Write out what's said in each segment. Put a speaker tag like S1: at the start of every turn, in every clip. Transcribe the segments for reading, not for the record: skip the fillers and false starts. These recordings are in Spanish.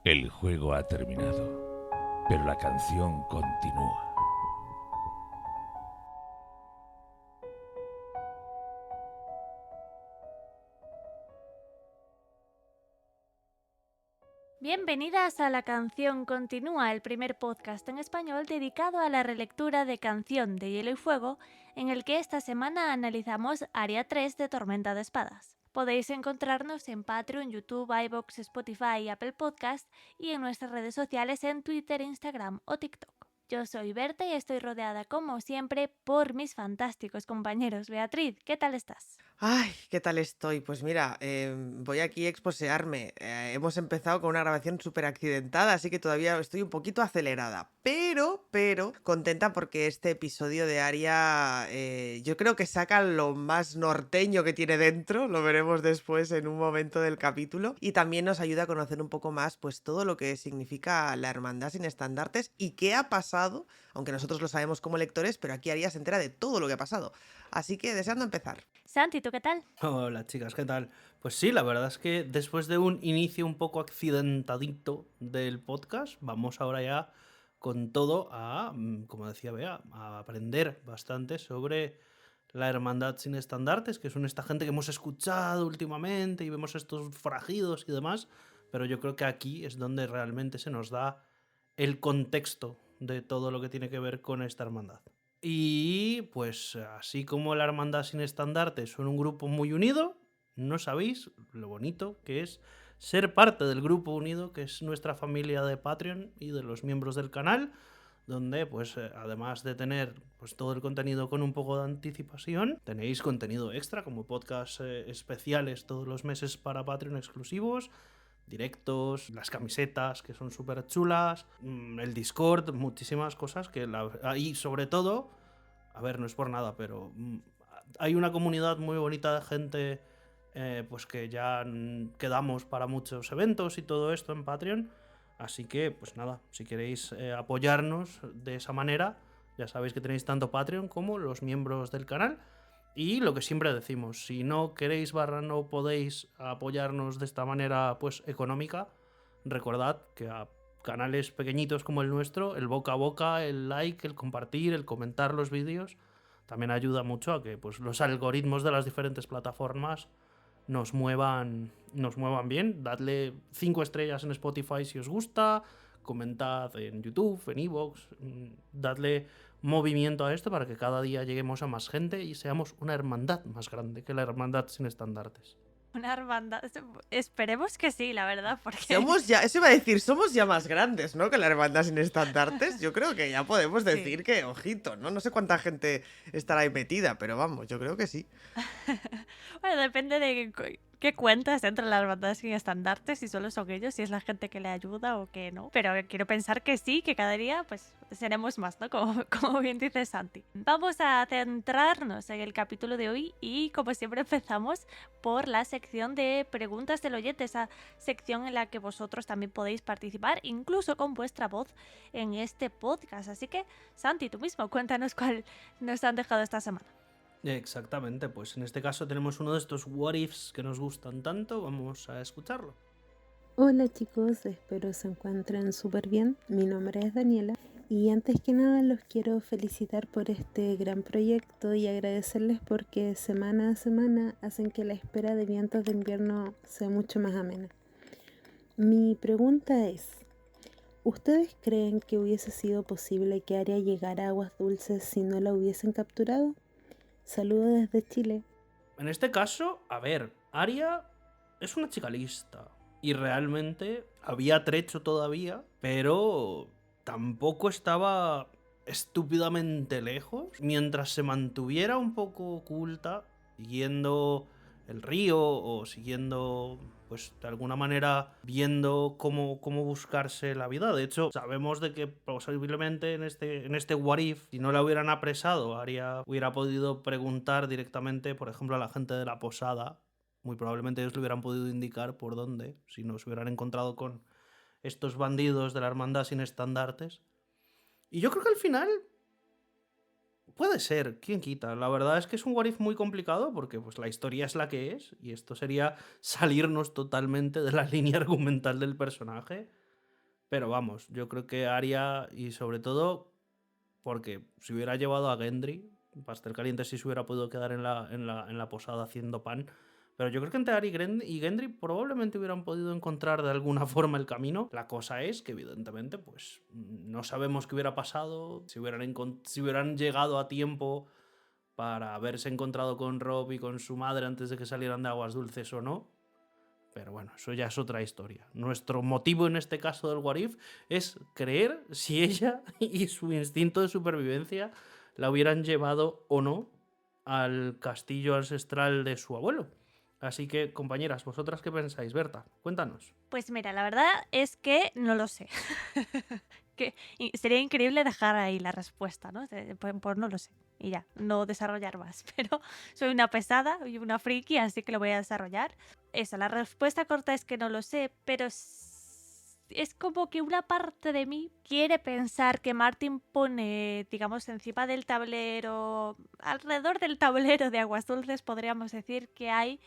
S1: El juego ha terminado, pero la canción continúa.
S2: Bienvenidas a La Canción Continúa, el primer podcast en español dedicado a la relectura de Canción de Hielo y Fuego, en el que esta semana analizamos Aria 3 de Tormenta de Espadas. Podéis encontrarnos en Patreon, YouTube, iVoox, Spotify y Apple Podcast y en nuestras redes sociales en Twitter, Instagram o TikTok. Yo soy Berta y estoy rodeada, como siempre, por mis fantásticos compañeros. Beatriz, ¿qué tal estás?
S3: Ay, ¿qué tal estoy? Pues mira, voy aquí a exposearme. Hemos empezado con una grabación súper accidentada, así que todavía estoy un poquito acelerada. Pero, contenta porque este episodio de Aria yo creo que saca lo más norteño que tiene dentro, lo veremos después en un momento del capítulo, y también nos ayuda a conocer un poco más pues todo lo que significa la hermandad sin estandartes y qué ha pasado, aunque nosotros lo sabemos como lectores, pero aquí Aria se entera de todo lo que ha pasado. Así que deseando empezar.
S2: Santi, ¿tú qué tal?
S4: Hola chicas, ¿qué tal? Pues sí, la verdad es que después de un inicio un poco accidentadito del podcast, vamos ahora ya con todo a, como decía Bea, a aprender bastante sobre la hermandad sin estandartes, que son esta gente que hemos escuchado últimamente y vemos estos forajidos y demás, pero yo creo que aquí es donde realmente se nos da el contexto de todo lo que tiene que ver con esta hermandad. Y pues así como la Hermandad sin Estandartes son un grupo muy unido, no sabéis lo bonito que es ser parte del grupo unido, que es nuestra familia de Patreon y de los miembros del canal, donde pues además de tener pues todo el contenido con un poco de anticipación, tenéis contenido extra como podcasts especiales todos los meses para Patreon exclusivos, directos, las camisetas que son súper chulas, el Discord, muchísimas cosas que ahí sobre todo, a ver, no es por nada, pero hay una comunidad muy bonita de gente pues que ya quedamos para muchos eventos y todo esto en Patreon, así que pues nada, si queréis apoyarnos de esa manera, ya sabéis que tenéis tanto Patreon como los miembros del canal. Y lo que siempre decimos, si no queréis no podéis apoyarnos de esta manera pues económica, recordad que a canales pequeñitos como el nuestro, el boca a boca, el like, el compartir, el comentar los vídeos, también ayuda mucho a que pues, los algoritmos de las diferentes plataformas nos muevan bien. Dadle 5 estrellas en Spotify si os gusta, comentad en YouTube, en iVoox, dadle movimiento a esto para que cada día lleguemos a más gente y seamos una hermandad más grande que la hermandad sin estandartes.
S2: Una hermandad. Esperemos que sí, la verdad, porque
S3: Somos ya, eso iba a decir, somos ya más grandes, ¿no? Que la hermandad sin estandartes. Yo creo que ya podemos
S2: sí.
S3: decir que, ojito, ¿no? No sé cuánta gente estará ahí metida, pero vamos, yo creo que sí.
S2: Bueno, depende de qué cuentas dentro de la hermandad sin estandartes, si solo son ellos, si es la gente que le ayuda o que no. Pero quiero pensar que sí, que cada día pues seremos más, ¿no? Como bien dice Santi. Vamos a centrarnos en el capítulo de hoy y como siempre empezamos por la sección de preguntas del oyente, esa sección en la que vosotros también podéis participar, incluso con vuestra voz en este podcast. Así que, Santi, tú mismo, cuéntanos cuál nos han dejado esta semana.
S4: Exactamente, pues en este caso tenemos uno de estos what ifs que nos gustan tanto, vamos a escucharlo.
S5: Hola chicos, espero se encuentren súper bien. Mi nombre es Daniela y antes que nada los quiero felicitar por este gran proyecto y agradecerles porque semana a semana hacen que la espera de Vientos de Invierno sea mucho más amena. Mi pregunta es, ¿ustedes creen que hubiese sido posible que Aria llegara a Aguas Dulces si no la hubiesen capturado? Saludos desde Chile.
S4: En este caso, a ver, Aria es una chica lista y realmente había trecho todavía, pero tampoco estaba estúpidamente lejos. Mientras se mantuviera un poco oculta, siguiendo el río o siguiendo, pues de alguna manera, viendo cómo buscarse la vida. De hecho, sabemos de que posiblemente en este what if, si no la hubieran apresado, Aria hubiera podido preguntar directamente, por ejemplo, a la gente de la posada. Muy probablemente ellos le hubieran podido indicar por dónde, si no se hubieran encontrado con estos bandidos de la hermandad sin estandartes. Y yo creo que al final puede ser, quién quita. La verdad es que es un what if muy complicado porque pues, la historia es la que es y esto sería salirnos totalmente de la línea argumental del personaje. Pero vamos, yo creo que Arya, y sobre todo porque si hubiera llevado a Gendry, Pastel Caliente sí se hubiera podido quedar en la posada haciendo pan. Pero yo creo que entre Arya y Gendry probablemente hubieran podido encontrar de alguna forma el camino. La cosa es que evidentemente pues no sabemos qué hubiera pasado, si hubieran llegado a tiempo para haberse encontrado con Robb y con su madre antes de que salieran de Aguas Dulces o no. Pero bueno, eso ya es otra historia. Nuestro motivo en este caso del What If es creer si ella y su instinto de supervivencia la hubieran llevado o no al castillo ancestral de su abuelo. Así que, compañeras, ¿vosotras qué pensáis? Berta, cuéntanos.
S2: Pues mira, la verdad es que no lo sé. Sería increíble dejar ahí la respuesta, ¿no? Pues no lo sé. Y ya, no desarrollar más. Pero soy una pesada y una friki, así que lo voy a desarrollar. Eso, la respuesta corta es que no lo sé, pero es como que una parte de mí quiere pensar que Martin pone, digamos, encima del tablero, alrededor del tablero de Aguas Dulces, podríamos decir que hay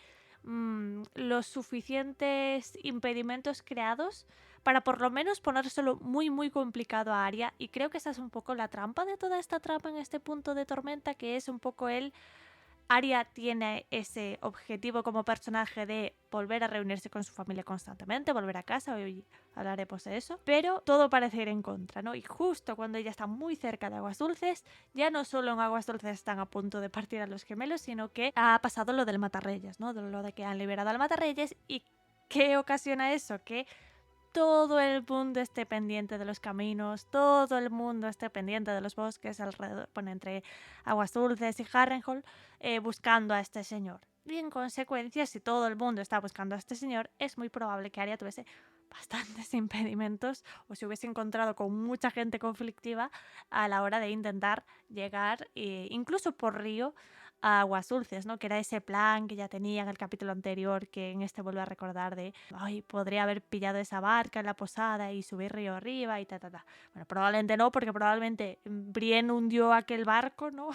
S2: los suficientes impedimentos creados para por lo menos ponérselo muy muy complicado a Arya, y creo que esa es un poco la trampa de toda esta trama en este punto de Tormenta, que es un poco Arya tiene ese objetivo como personaje de volver a reunirse con su familia constantemente, volver a casa, hoy hablaremos de eso, pero todo parece ir en contra, ¿no? Y justo cuando ella está muy cerca de Aguas Dulces, ya no solo en Aguas Dulces están a punto de partir a los gemelos, sino que ha pasado lo del Matarreyes, ¿no? Lo de que han liberado al Matarreyes. ¿Y qué ocasiona eso? Que todo el mundo esté pendiente de los caminos, todo el mundo esté pendiente de los bosques alrededor, bueno, entre Aguas Dulces y Harrenhal, buscando a este señor. Y en consecuencia, si todo el mundo está buscando a este señor, es muy probable que Arya tuviese bastantes impedimentos o se hubiese encontrado con mucha gente conflictiva a la hora de intentar llegar, incluso por río, a Aguas Dulces, ¿no? Que era ese plan que ya tenía en el capítulo anterior, que en este vuelve a recordar de, ay, podría haber pillado esa barca en la posada y subir río arriba y ta. Bueno, probablemente no, porque probablemente Brienne hundió aquel barco, ¿no?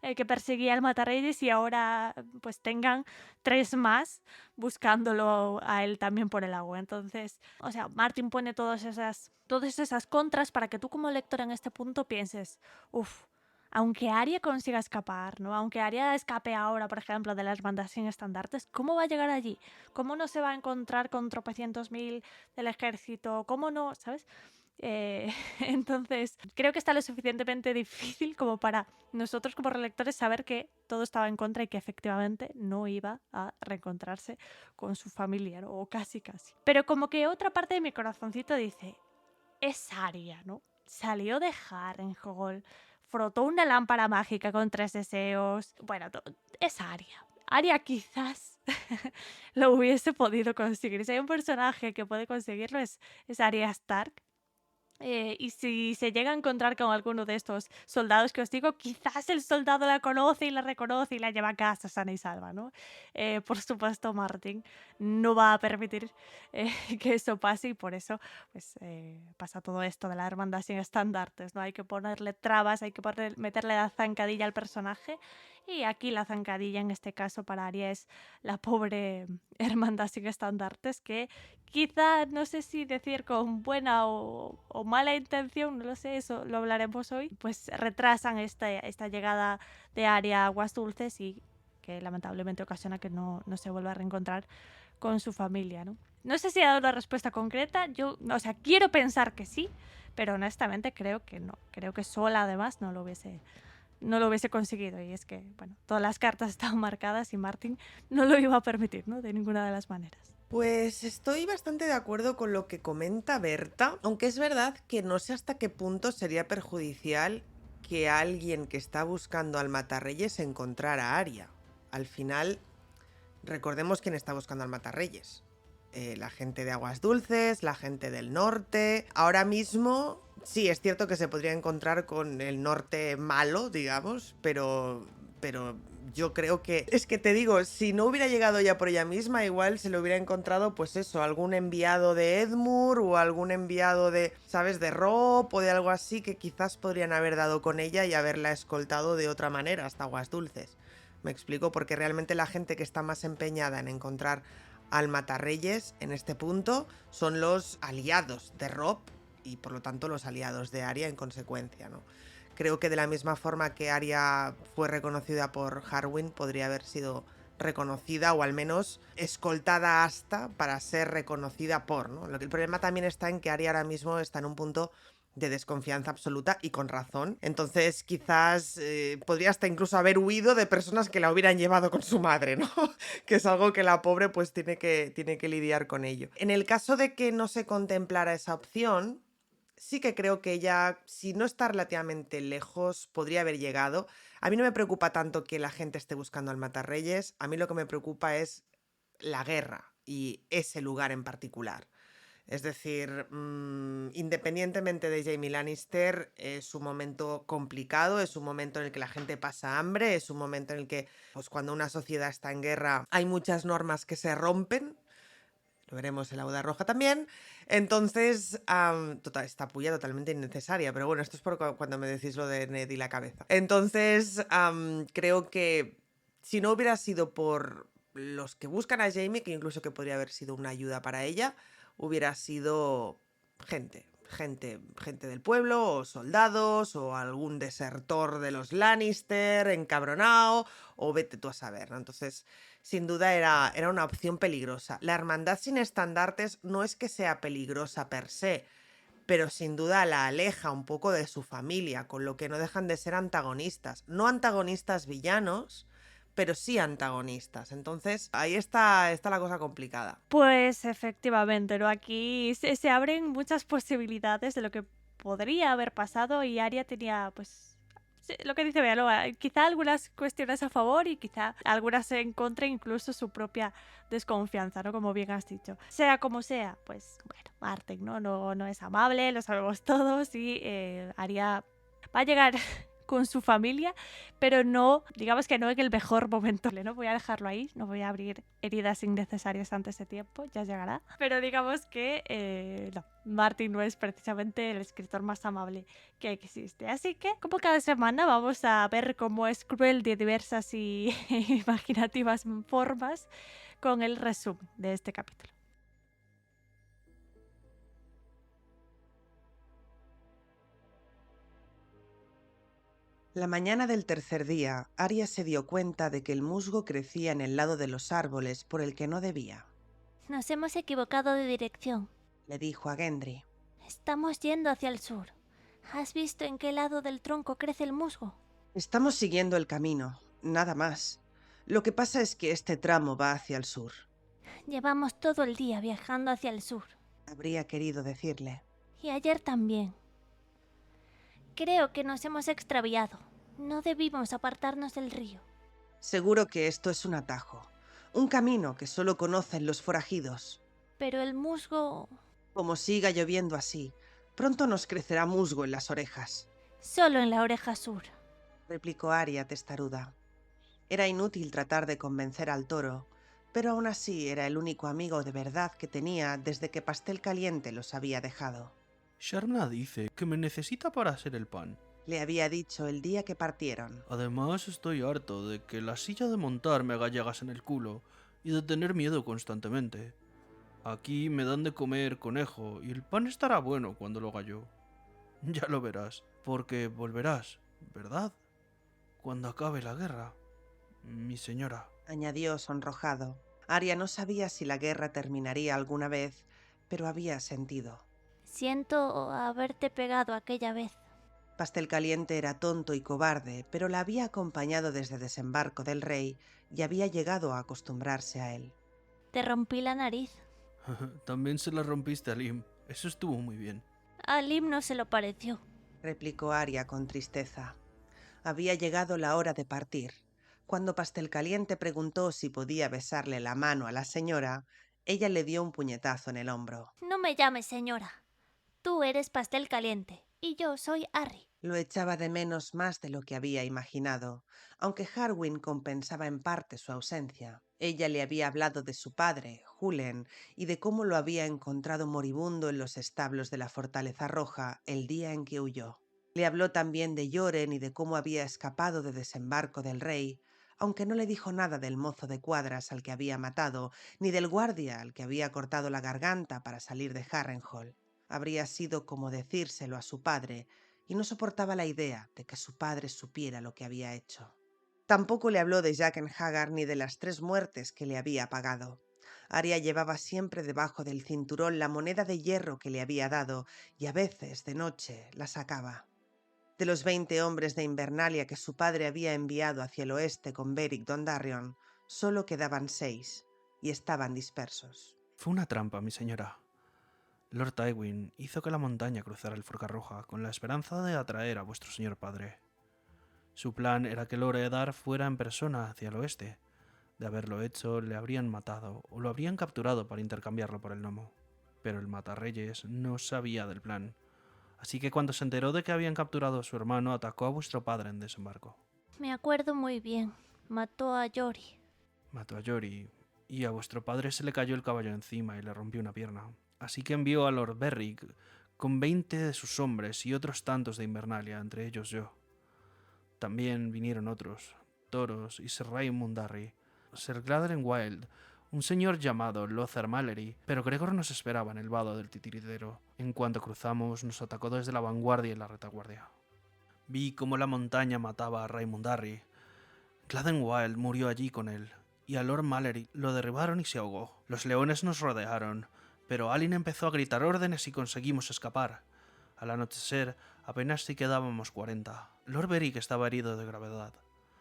S2: Que perseguía al Matarreyes, y ahora pues tengan 3 más buscándolo a él también por el agua. Entonces, o sea, Martin pone todas esas contras para que tú como lector en este punto pienses, uff, aunque Arya consiga escapar, ¿no? Aunque Arya escape ahora, por ejemplo, de las bandas sin estandartes, ¿cómo va a llegar allí? ¿Cómo no se va a encontrar con tropecientos mil del ejército? ¿Cómo no? ¿Sabes? Entonces, creo que está lo suficientemente difícil como para nosotros como relectores saber que todo estaba en contra y que efectivamente no iba a reencontrarse con su familia, ¿no? O casi. Pero como que otra parte de mi corazoncito dice, es Arya, ¿no? Salió de Harrenhal, frotó una lámpara mágica con 3 deseos. Bueno, es Arya. Arya quizás lo hubiese podido conseguir. Si hay un personaje que puede conseguirlo es Arya Stark. Y si se llega a encontrar con alguno de estos soldados que os digo, quizás el soldado la conoce y la reconoce y la lleva a casa sana y salva, ¿no? Por supuesto, Martin no va a permitir que eso pase, y por eso pues, pasa todo esto de la hermandad sin estandartes, ¿no? Hay que ponerle trabas, hay que meterle la zancadilla al personaje, y aquí la zancadilla en este caso para Arya es la pobre hermandad sin estandartes, que quizá, no sé si decir con buena o mala intención, no lo sé, eso lo hablaremos hoy, pues retrasan esta llegada de Arya a Aguas Dulces, y que lamentablemente ocasiona que no se vuelva a reencontrar con su familia, ¿no? No sé si he dado una respuesta concreta, yo, o sea, quiero pensar que sí, pero honestamente creo que no. Creo que sola además no lo hubiese conseguido, y es que, bueno, todas las cartas estaban marcadas y Martin no lo iba a permitir, ¿no? De ninguna de las maneras.
S3: Pues estoy bastante de acuerdo con lo que comenta Berta, aunque es verdad que no sé hasta qué punto sería perjudicial que alguien que está buscando al Matarreyes encontrara a Arya. Al final, recordemos quién está buscando al Matarreyes. La gente de Aguas Dulces, la gente del norte. Ahora mismo, sí, es cierto que se podría encontrar con el norte malo, digamos, pero yo creo que, es que te digo, si no hubiera llegado ya por ella misma, igual se le hubiera encontrado, pues eso, algún enviado de Edmure o algún enviado de, ¿sabes?, de Robb o de algo así, que quizás podrían haber dado con ella y haberla escoltado de otra manera hasta Aguas Dulces. Me explico, porque realmente la gente que está más empeñada en encontrar al Matarreyes en este punto son los aliados de Robb y por lo tanto los aliados de Arya en consecuencia, ¿no? Creo que de la misma forma que Arya fue reconocida por Harwin, podría haber sido reconocida o al menos escoltada hasta para ser reconocida por, ¿no? El problema también está en que Arya ahora mismo está en un punto de desconfianza absoluta y con razón. Entonces quizás podría hasta incluso haber huido de personas que la hubieran llevado con su madre, ¿no? Que es algo que la pobre pues tiene que lidiar con ello. En el caso de que no se contemplara esa opción, sí que creo que ella, si no está relativamente lejos, podría haber llegado. A mí no me preocupa tanto que la gente esté buscando al Matarreyes, a mí lo que me preocupa es la guerra y ese lugar en particular. Es decir, independientemente de Jaime Lannister, es un momento complicado, es un momento en el que la gente pasa hambre, es un momento en el que, pues cuando una sociedad está en guerra, hay muchas normas que se rompen. Lo veremos en la boda roja también. Entonces, esta puya totalmente innecesaria, pero bueno, esto es por cuando me decís lo de Ned y la cabeza. Entonces, creo que si no hubiera sido por los que buscan a Jaime, que incluso que podría haber sido una ayuda para ella, hubiera sido gente del pueblo, o soldados, o algún desertor de los Lannister, encabronado, o vete tú a saber, ¿no? Entonces, sin duda era una opción peligrosa. La hermandad sin estandartes no es que sea peligrosa per se, pero sin duda la aleja un poco de su familia, con lo que no dejan de ser antagonistas. No antagonistas villanos, pero sí antagonistas. Entonces, ahí está la cosa complicada.
S2: Pues efectivamente, ¿no? Aquí se abren muchas posibilidades de lo que podría haber pasado y Arya tenía, pues, sí, lo que dice Bea, ¿no? Quizá algunas cuestiones a favor y quizá algunas en contra, incluso su propia desconfianza, ¿no? Como bien has dicho. Sea como sea, pues, bueno, Martin, ¿no? No es amable, lo sabemos todos y Arya va a llegar con su familia, pero no, digamos que no en el mejor momento. No voy a dejarlo ahí, no voy a abrir heridas innecesarias antes de tiempo, ya llegará. Pero digamos que no, Martin no es precisamente el escritor más amable que existe. Así que, como cada semana, vamos a ver cómo es cruel de diversas y imaginativas formas con el resumen de este capítulo.
S3: La mañana del tercer día, Arya se dio cuenta de que el musgo crecía en el lado de los árboles por el que no debía.
S6: Nos hemos equivocado de dirección.
S3: Le dijo a Gendry.
S6: Estamos yendo hacia el sur. ¿Has visto en qué lado del tronco crece el musgo?
S3: Estamos siguiendo el camino, nada más. Lo que pasa es que este tramo va hacia el sur.
S6: Llevamos todo el día viajando hacia el sur.
S3: Habría querido decirle.
S6: Y ayer también. Creo que nos hemos extraviado. No debimos apartarnos del río.
S3: Seguro que esto es un atajo. Un camino que solo conocen los forajidos.
S6: Pero el musgo...
S3: Como siga lloviendo así, pronto nos crecerá musgo en las orejas.
S6: Solo en la oreja sur.
S3: Replicó Arya testaruda. Era inútil tratar de convencer al toro, pero aún así era el único amigo de verdad que tenía desde que Pastel Caliente los había dejado.
S4: Sharna dice que me necesita para hacer el pan.
S3: Le había dicho el día que partieron.
S4: Además, estoy harto de que la silla de montar me haga llagas en el culo y de tener miedo constantemente. Aquí me dan de comer conejo y el pan estará bueno cuando lo haga yo. Ya lo verás, porque volverás, ¿verdad? Cuando acabe la guerra, mi señora.
S3: Añadió sonrojado. Arya no sabía si la guerra terminaría alguna vez, pero había sentido.
S6: Siento haberte pegado aquella vez.
S3: Pastel Caliente era tonto y cobarde, pero la había acompañado desde Desembarco del Rey y había llegado a acostumbrarse a él.
S6: Te rompí la nariz.
S4: También se la rompiste a Lim. Eso estuvo muy bien.
S6: A Lim no se lo pareció.
S3: Replicó Arya con tristeza. Había llegado la hora de partir. Cuando Pastel Caliente preguntó si podía besarle la mano a la señora, ella le dio un puñetazo en el hombro.
S6: No me llames señora. Tú eres Pastel Caliente y yo soy Arry.
S3: Lo echaba de menos más de lo que había imaginado, aunque Harwin compensaba en parte su ausencia. Ella le había hablado de su padre, Julen, y de cómo lo había encontrado moribundo en los establos de la Fortaleza Roja el día en que huyó. Le habló también de Yoren y de cómo había escapado de Desembarco del Rey, aunque no le dijo nada del mozo de cuadras al que había matado, ni del guardia al que había cortado la garganta para salir de Harrenhal. Habría sido como decírselo a su padre, y no soportaba la idea de que su padre supiera lo que había hecho. Tampoco le habló de Jaqen H'ghar ni de las 3 muertes que le había pagado. Arya llevaba siempre debajo del cinturón la moneda de hierro que le había dado, y a veces, de noche, la sacaba. De los 20 hombres de Invernalia que su padre había enviado hacia el oeste con Beric Dondarrion, solo quedaban 6, y estaban dispersos.
S4: Fue una trampa, mi señora. Lord Tywin hizo que la montaña cruzara el Forcarroja con la esperanza de atraer a vuestro señor padre. Su plan era que Lord Eddard fuera en persona hacia el oeste. De haberlo hecho, le habrían matado o lo habrían capturado para intercambiarlo por el gnomo. Pero el Matarreyes no sabía del plan, así que cuando se enteró de que habían capturado a su hermano, atacó a vuestro padre en desembarco.
S6: Me acuerdo muy bien. Mató a Yori.
S4: Mató a Yori, y a vuestro padre se le cayó el caballo encima y le rompió una pierna. Así que envió a Lord Beric con 20 de sus hombres y otros tantos de Invernalia, entre ellos yo. También vinieron otros, Thoros y Sir Raymond Mundarry, Sir Gladden Wild, un señor llamado Lothar Mallory, pero Gregor nos esperaba en el vado del Titiritero. En cuanto cruzamos, nos atacó desde la vanguardia y la retaguardia. Vi cómo la montaña mataba a Raymond Mundarry. Gladden Wild murió allí con él, y a Lord Mallory lo derribaron y se ahogó. Los leones nos rodearon, pero Alyn empezó a gritar órdenes y conseguimos escapar. Al anochecer, apenas si quedábamos 40. Lord Beric estaba herido de gravedad.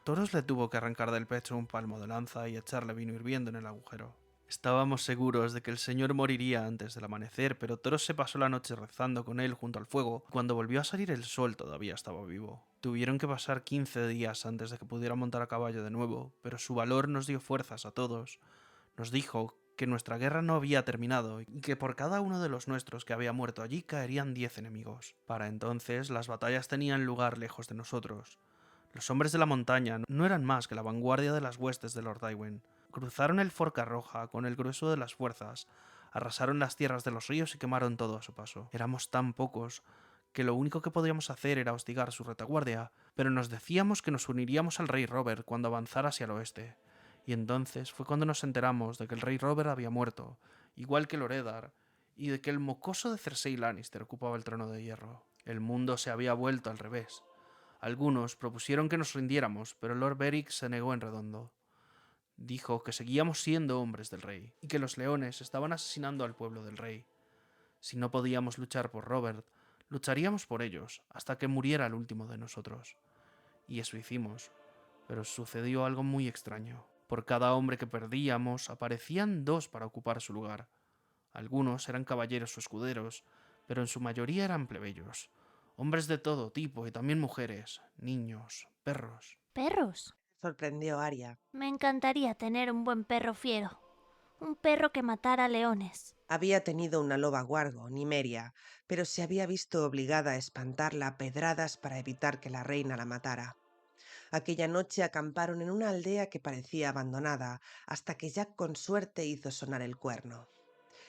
S4: Thoros le tuvo que arrancar del pecho un palmo de lanza y echarle vino hirviendo en el agujero. Estábamos seguros de que el señor moriría antes del amanecer, pero Thoros se pasó la noche rezando con él junto al fuego. Cuando volvió a salir el sol todavía estaba vivo. Tuvieron que pasar 15 días antes de que pudiera montar a caballo de nuevo, pero su valor nos dio fuerzas a todos. Nos dijo que nuestra guerra no había terminado y que por cada uno de los nuestros que había muerto allí caerían 10 enemigos. Para entonces las batallas tenían lugar lejos de nosotros. Los hombres de la montaña no eran más que la vanguardia de las huestes de Lord Tywin. Cruzaron el Forcarroja con el grueso de las fuerzas, arrasaron las tierras de los ríos y quemaron todo a su paso. Éramos tan pocos que lo único que podíamos hacer era hostigar su retaguardia, pero nos decíamos que nos uniríamos al rey Robert cuando avanzara hacia el oeste. Y entonces fue cuando nos enteramos de que el rey Robert había muerto, igual que Lord Eddard, y de que el mocoso de Cersei Lannister ocupaba el trono de hierro. El mundo se había vuelto al revés. Algunos propusieron que nos rindiéramos, pero Lord Beric se negó en redondo. Dijo que seguíamos siendo hombres del rey, y que los leones estaban asesinando al pueblo del rey. Si no podíamos luchar por Robert, lucharíamos por ellos, hasta que muriera el último de nosotros. Y eso hicimos, pero sucedió algo muy extraño. Por cada hombre que perdíamos, aparecían 2 para ocupar su lugar. Algunos eran caballeros o escuderos, pero en su mayoría eran plebeyos. Hombres de todo tipo y también mujeres, niños, perros.
S6: ¿Perros?
S3: Sorprendió Arya.
S6: Me encantaría tener un buen perro fiero. Un perro que matara leones.
S3: Había tenido una loba Wargo, Nymeria, pero se había visto obligada a espantarla a pedradas para evitar que la reina la matara. Aquella noche acamparon en una aldea que parecía abandonada, hasta que Jack con suerte hizo sonar el cuerno.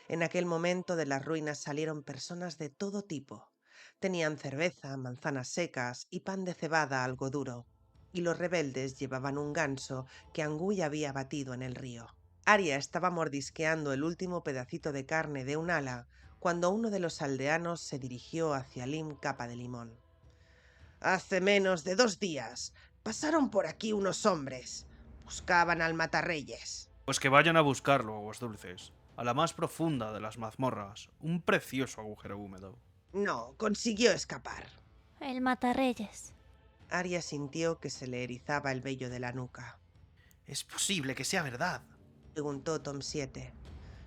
S3: En aquel momento de las ruinas salieron personas de todo tipo. Tenían cerveza, manzanas secas y pan de cebada algo duro, y los rebeldes llevaban un ganso que Angui había batido en el río. Arya estaba mordisqueando el último pedacito de carne de un ala cuando uno de los aldeanos se dirigió hacia Lim Capa de Limón. «Hace menos de 2 días pasaron por aquí unos hombres. Buscaban al Matarreyes».
S4: Pues que vayan a buscarlo, aguas dulces, a la más profunda de las mazmorras, un precioso agujero húmedo.
S3: No, consiguió escapar.
S6: El Matarreyes.
S3: Arya sintió que se le erizaba el vello de la nuca.
S4: ¿Es posible que sea verdad?,
S3: preguntó Tom 7.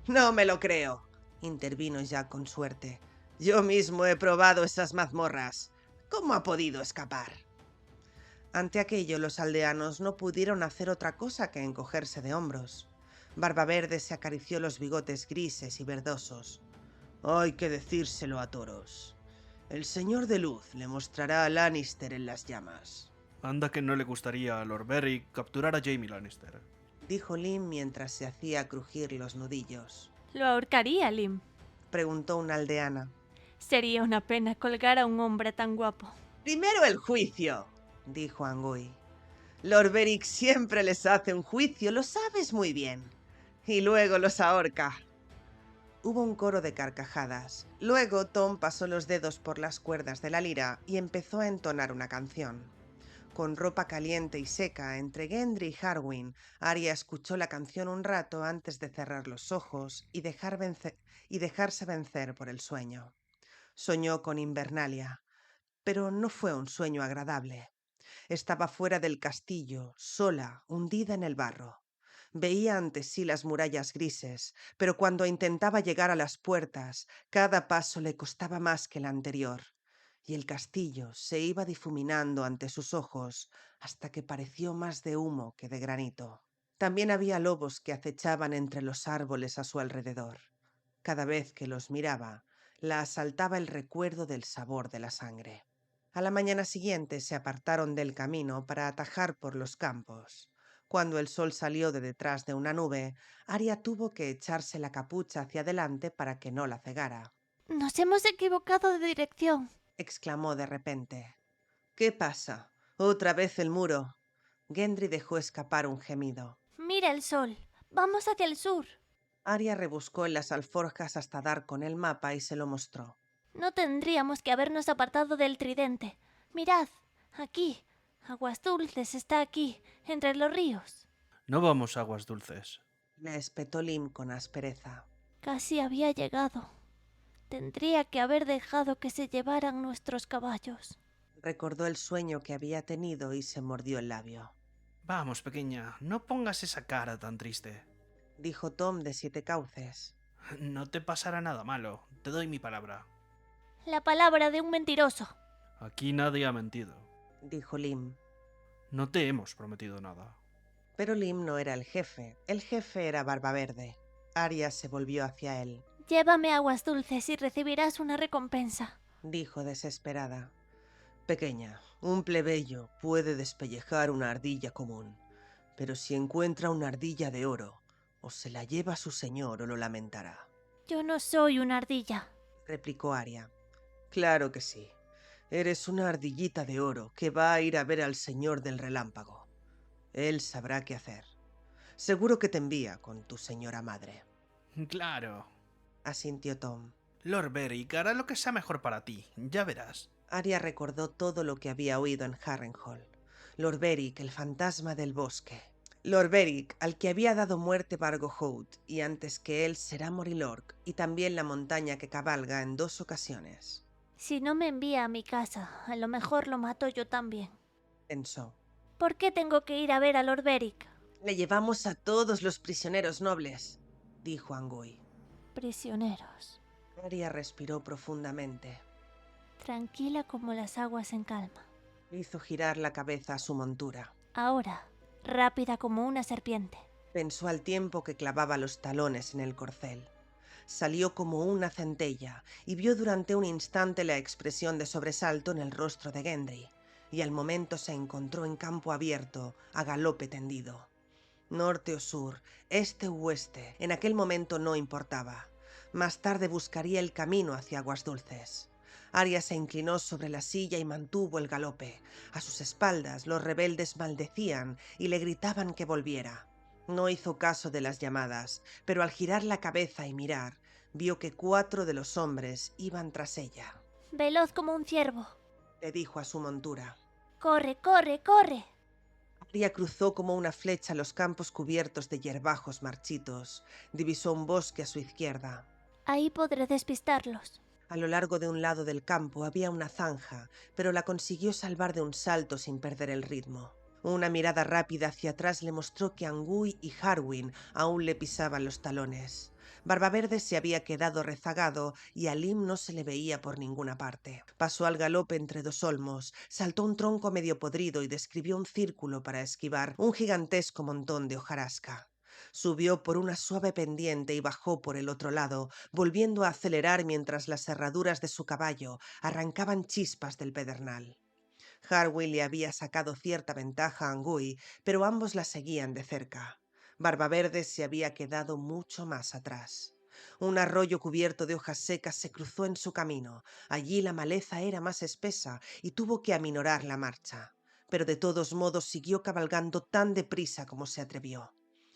S3: «No me lo creo», intervino Jack con suerte. «Yo mismo he probado esas mazmorras. ¿Cómo ha podido escapar?» Ante aquello, los aldeanos no pudieron hacer otra cosa que encogerse de hombros. Barbaverde se acarició los bigotes grises y verdosos. «Hay que decírselo a Thoros. El señor de luz le mostrará a Lannister en las llamas».
S4: Anda que no le gustaría a Lord Beric capturar a Jaime Lannister,
S3: dijo Lim mientras se hacía crujir los nudillos.
S2: ¿Lo ahorcaría, Lim?
S3: Preguntó una aldeana.
S2: Sería una pena colgar a un hombre tan guapo.
S3: «Primero el juicio», dijo Angui. «Lord Beric siempre les hace un juicio, lo sabes muy bien. Y luego los ahorca». Hubo un coro de carcajadas. Luego Tom pasó los dedos por las cuerdas de la lira y empezó a entonar una canción. Con ropa caliente y seca entre Gendry y Harwin, Arya escuchó la canción un rato antes de cerrar los ojos y dejarse vencer por el sueño. Soñó con Invernalia, pero no fue un sueño agradable. Estaba fuera del castillo, sola, hundida en el barro. Veía ante sí las murallas grises, pero cuando intentaba llegar a las puertas, cada paso le costaba más que el anterior, y el castillo se iba difuminando ante sus ojos hasta que pareció más de humo que de granito. También había lobos que acechaban entre los árboles a su alrededor. Cada vez que los miraba, la asaltaba el recuerdo del sabor de la sangre. A la mañana siguiente se apartaron del camino para atajar por los campos. Cuando el sol salió de detrás de una nube, Arya tuvo que echarse la capucha hacia adelante para que no la cegara.
S6: Nos hemos equivocado de dirección.
S3: Exclamó de repente. ¿Qué pasa? ¿Otra vez el muro? Gendry dejó escapar un gemido.
S6: Mira el sol. Vamos hacia el sur.
S3: Arya rebuscó en las alforjas hasta dar con el mapa y se lo mostró.
S6: No tendríamos que habernos apartado del tridente. Mirad, aquí. Aguas Dulces está aquí, entre los ríos.
S4: No vamos a Aguas Dulces.
S3: Le espetó Lim con aspereza.
S6: Casi había llegado. Tendría que haber dejado que se llevaran nuestros caballos.
S3: Recordó el sueño que había tenido y se mordió el labio.
S4: Vamos, pequeña, no pongas esa cara tan triste.
S3: Dijo Tom de 7 cauces.
S4: No te pasará nada malo, te doy mi palabra.
S6: La palabra de un mentiroso.
S4: Aquí nadie ha mentido.
S3: Dijo Lim.
S4: No te hemos prometido nada.
S3: Pero Lim no era el jefe era Barba Verde. Arya se volvió hacia él.
S6: Llévame a Aguas Dulces y recibirás una recompensa.
S3: Dijo desesperada. Pequeña, un plebeyo puede despellejar una ardilla común, pero si encuentra una ardilla de oro, o se la lleva a su señor o lo lamentará.
S6: Yo no soy una ardilla.
S3: Replicó Arya. Claro que sí. Eres una ardillita de oro que va a ir a ver al señor del relámpago. Él sabrá qué hacer. Seguro que te envía con tu señora madre.
S4: Claro.
S3: Asintió Tom.
S4: Lord Beric hará lo que sea mejor para ti, ya verás.
S3: Arya recordó todo lo que había oído en Harrenhal. Lord Beric, el fantasma del bosque. Lord Beric, al que había dado muerte Bargohout, y antes que él será Morilork, y también la montaña que cabalga en 2 ocasiones.
S6: Si no me envía a mi casa, a lo mejor lo mato yo también.
S3: Pensó.
S6: ¿Por qué tengo que ir a ver a Lord Beric?
S3: Le llevamos a todos los prisioneros nobles, dijo Angui.
S6: Prisioneros.
S3: Arya respiró profundamente.
S6: Tranquila como las aguas en calma.
S3: Hizo girar la cabeza a su montura.
S6: Ahora, rápida como una serpiente.
S3: Pensó al tiempo que clavaba los talones en el corcel. Salió como una centella y vio durante un instante la expresión de sobresalto en el rostro de Gendry, y al momento se encontró en campo abierto, a galope tendido. Norte o sur, este u oeste, en aquel momento no importaba. Más tarde buscaría el camino hacia Aguas Dulces. Arya se inclinó sobre la silla y mantuvo el galope. A sus espaldas los rebeldes maldecían y le gritaban que volviera. No hizo caso de las llamadas, pero al girar la cabeza y mirar, vio que 4 de los hombres iban tras ella.
S6: Veloz como un ciervo.
S3: Le dijo a su montura.
S6: ¡Corre, corre, corre!
S3: Arya cruzó como una flecha los campos cubiertos de hierbajos marchitos. Divisó un bosque a su izquierda.
S6: Ahí podré despistarlos.
S3: A lo largo de un lado del campo había una zanja, pero la consiguió salvar de un salto sin perder el ritmo. Una mirada rápida hacia atrás le mostró que Angui y Harwin aún le pisaban los talones. Barbaverde se había quedado rezagado y a Lim no se le veía por ninguna parte. Pasó al galope entre 2 olmos, saltó un tronco medio podrido y describió un círculo para esquivar un gigantesco montón de hojarasca. Subió por una suave pendiente y bajó por el otro lado, volviendo a acelerar mientras las herraduras de su caballo arrancaban chispas del pedernal. Harwin le había sacado cierta ventaja a Angui, pero ambos la seguían de cerca. Barbaverde se había quedado mucho más atrás. Un arroyo cubierto de hojas secas se cruzó en su camino. Allí la maleza era más espesa y tuvo que aminorar la marcha. Pero de todos modos siguió cabalgando tan deprisa como se atrevió.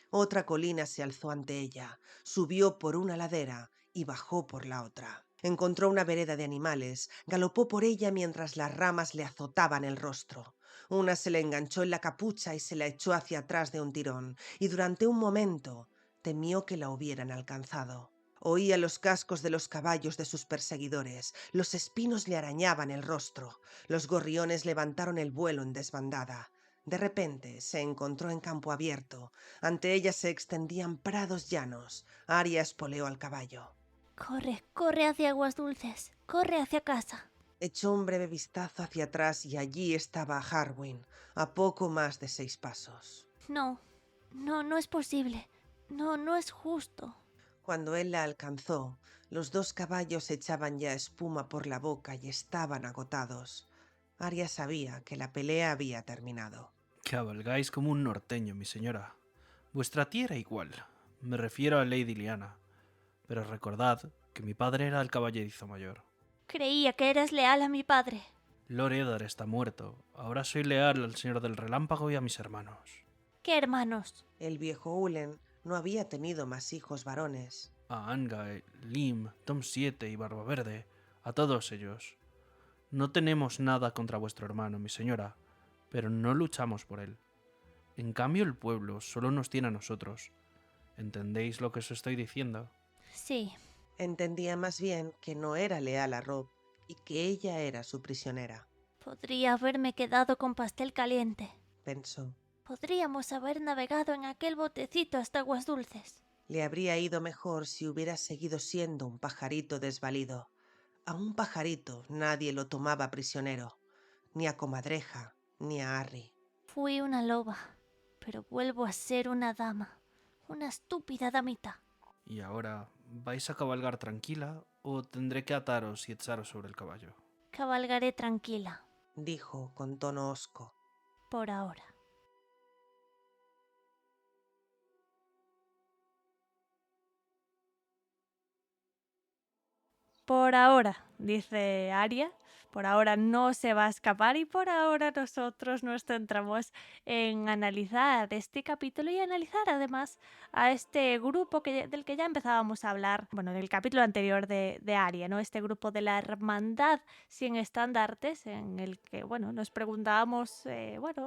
S3: Otra colina se alzó ante ella, subió por una ladera y bajó por la otra. Encontró una vereda de animales, galopó por ella mientras las ramas le azotaban el rostro. Una se le enganchó en la capucha y se la echó hacia atrás de un tirón, y durante un momento temió que la hubieran alcanzado. Oía los cascos de los caballos de sus perseguidores, los espinos le arañaban el rostro, los gorriones levantaron el vuelo en desbandada. De repente se encontró en campo abierto. Ante ella se extendían prados llanos. Arya espoleó al caballo.
S6: Corre, corre hacia Aguas Dulces. Corre hacia casa.
S3: Echó un breve vistazo hacia atrás y allí estaba Harwin, a poco más de 6 pasos.
S6: No, no es posible. No es justo.
S3: Cuando él la alcanzó, los 2 caballos echaban ya espuma por la boca y estaban agotados. Arya sabía que la pelea había terminado.
S4: Cabalgáis como un norteño, mi señora. Vuestra tía era igual. Me refiero a Lady Lyanna. Pero recordad que mi padre era el caballerizo mayor.
S6: Creía que eras leal a mi padre.
S4: Lord Eddard está muerto. Ahora soy leal al Señor del Relámpago y a mis hermanos.
S6: ¿Qué hermanos?
S3: El viejo Ulen no había tenido más hijos varones.
S4: A Angae, Lim, Tom 7 y Barba Verde. A todos ellos. No tenemos nada contra vuestro hermano, mi señora, pero no luchamos por él. En cambio, el pueblo solo nos tiene a nosotros. ¿Entendéis lo que os estoy diciendo?
S6: Sí.
S3: Entendía más bien que no era leal a Robb y que ella era su prisionera,
S6: Podría haberme quedado con pastel caliente.
S3: pensó.
S6: Podríamos haber navegado en aquel botecito hasta Aguas Dulces.
S3: Le habría ido mejor si hubiera seguido siendo un pajarito desvalido. A un pajarito nadie lo tomaba prisionero, ni a Comadreja, ni a Arry.
S6: Fui una loba, pero vuelvo a ser una dama. Una estúpida damita.
S4: ¿Y ahora vais a cabalgar tranquila o tendré que ataros y echaros sobre el caballo?
S6: Cabalgaré tranquila,
S3: Dijo con tono hosco.
S6: por ahora.
S2: Por ahora, dice Arya, por ahora no se va a escapar y por ahora nosotros nos centramos en analizar este capítulo y analizar además a este grupo del que ya empezábamos a hablar, bueno, del capítulo anterior de Arya, ¿no? Este grupo de la Hermandad sin estandartes, en el que, bueno, nos preguntábamos,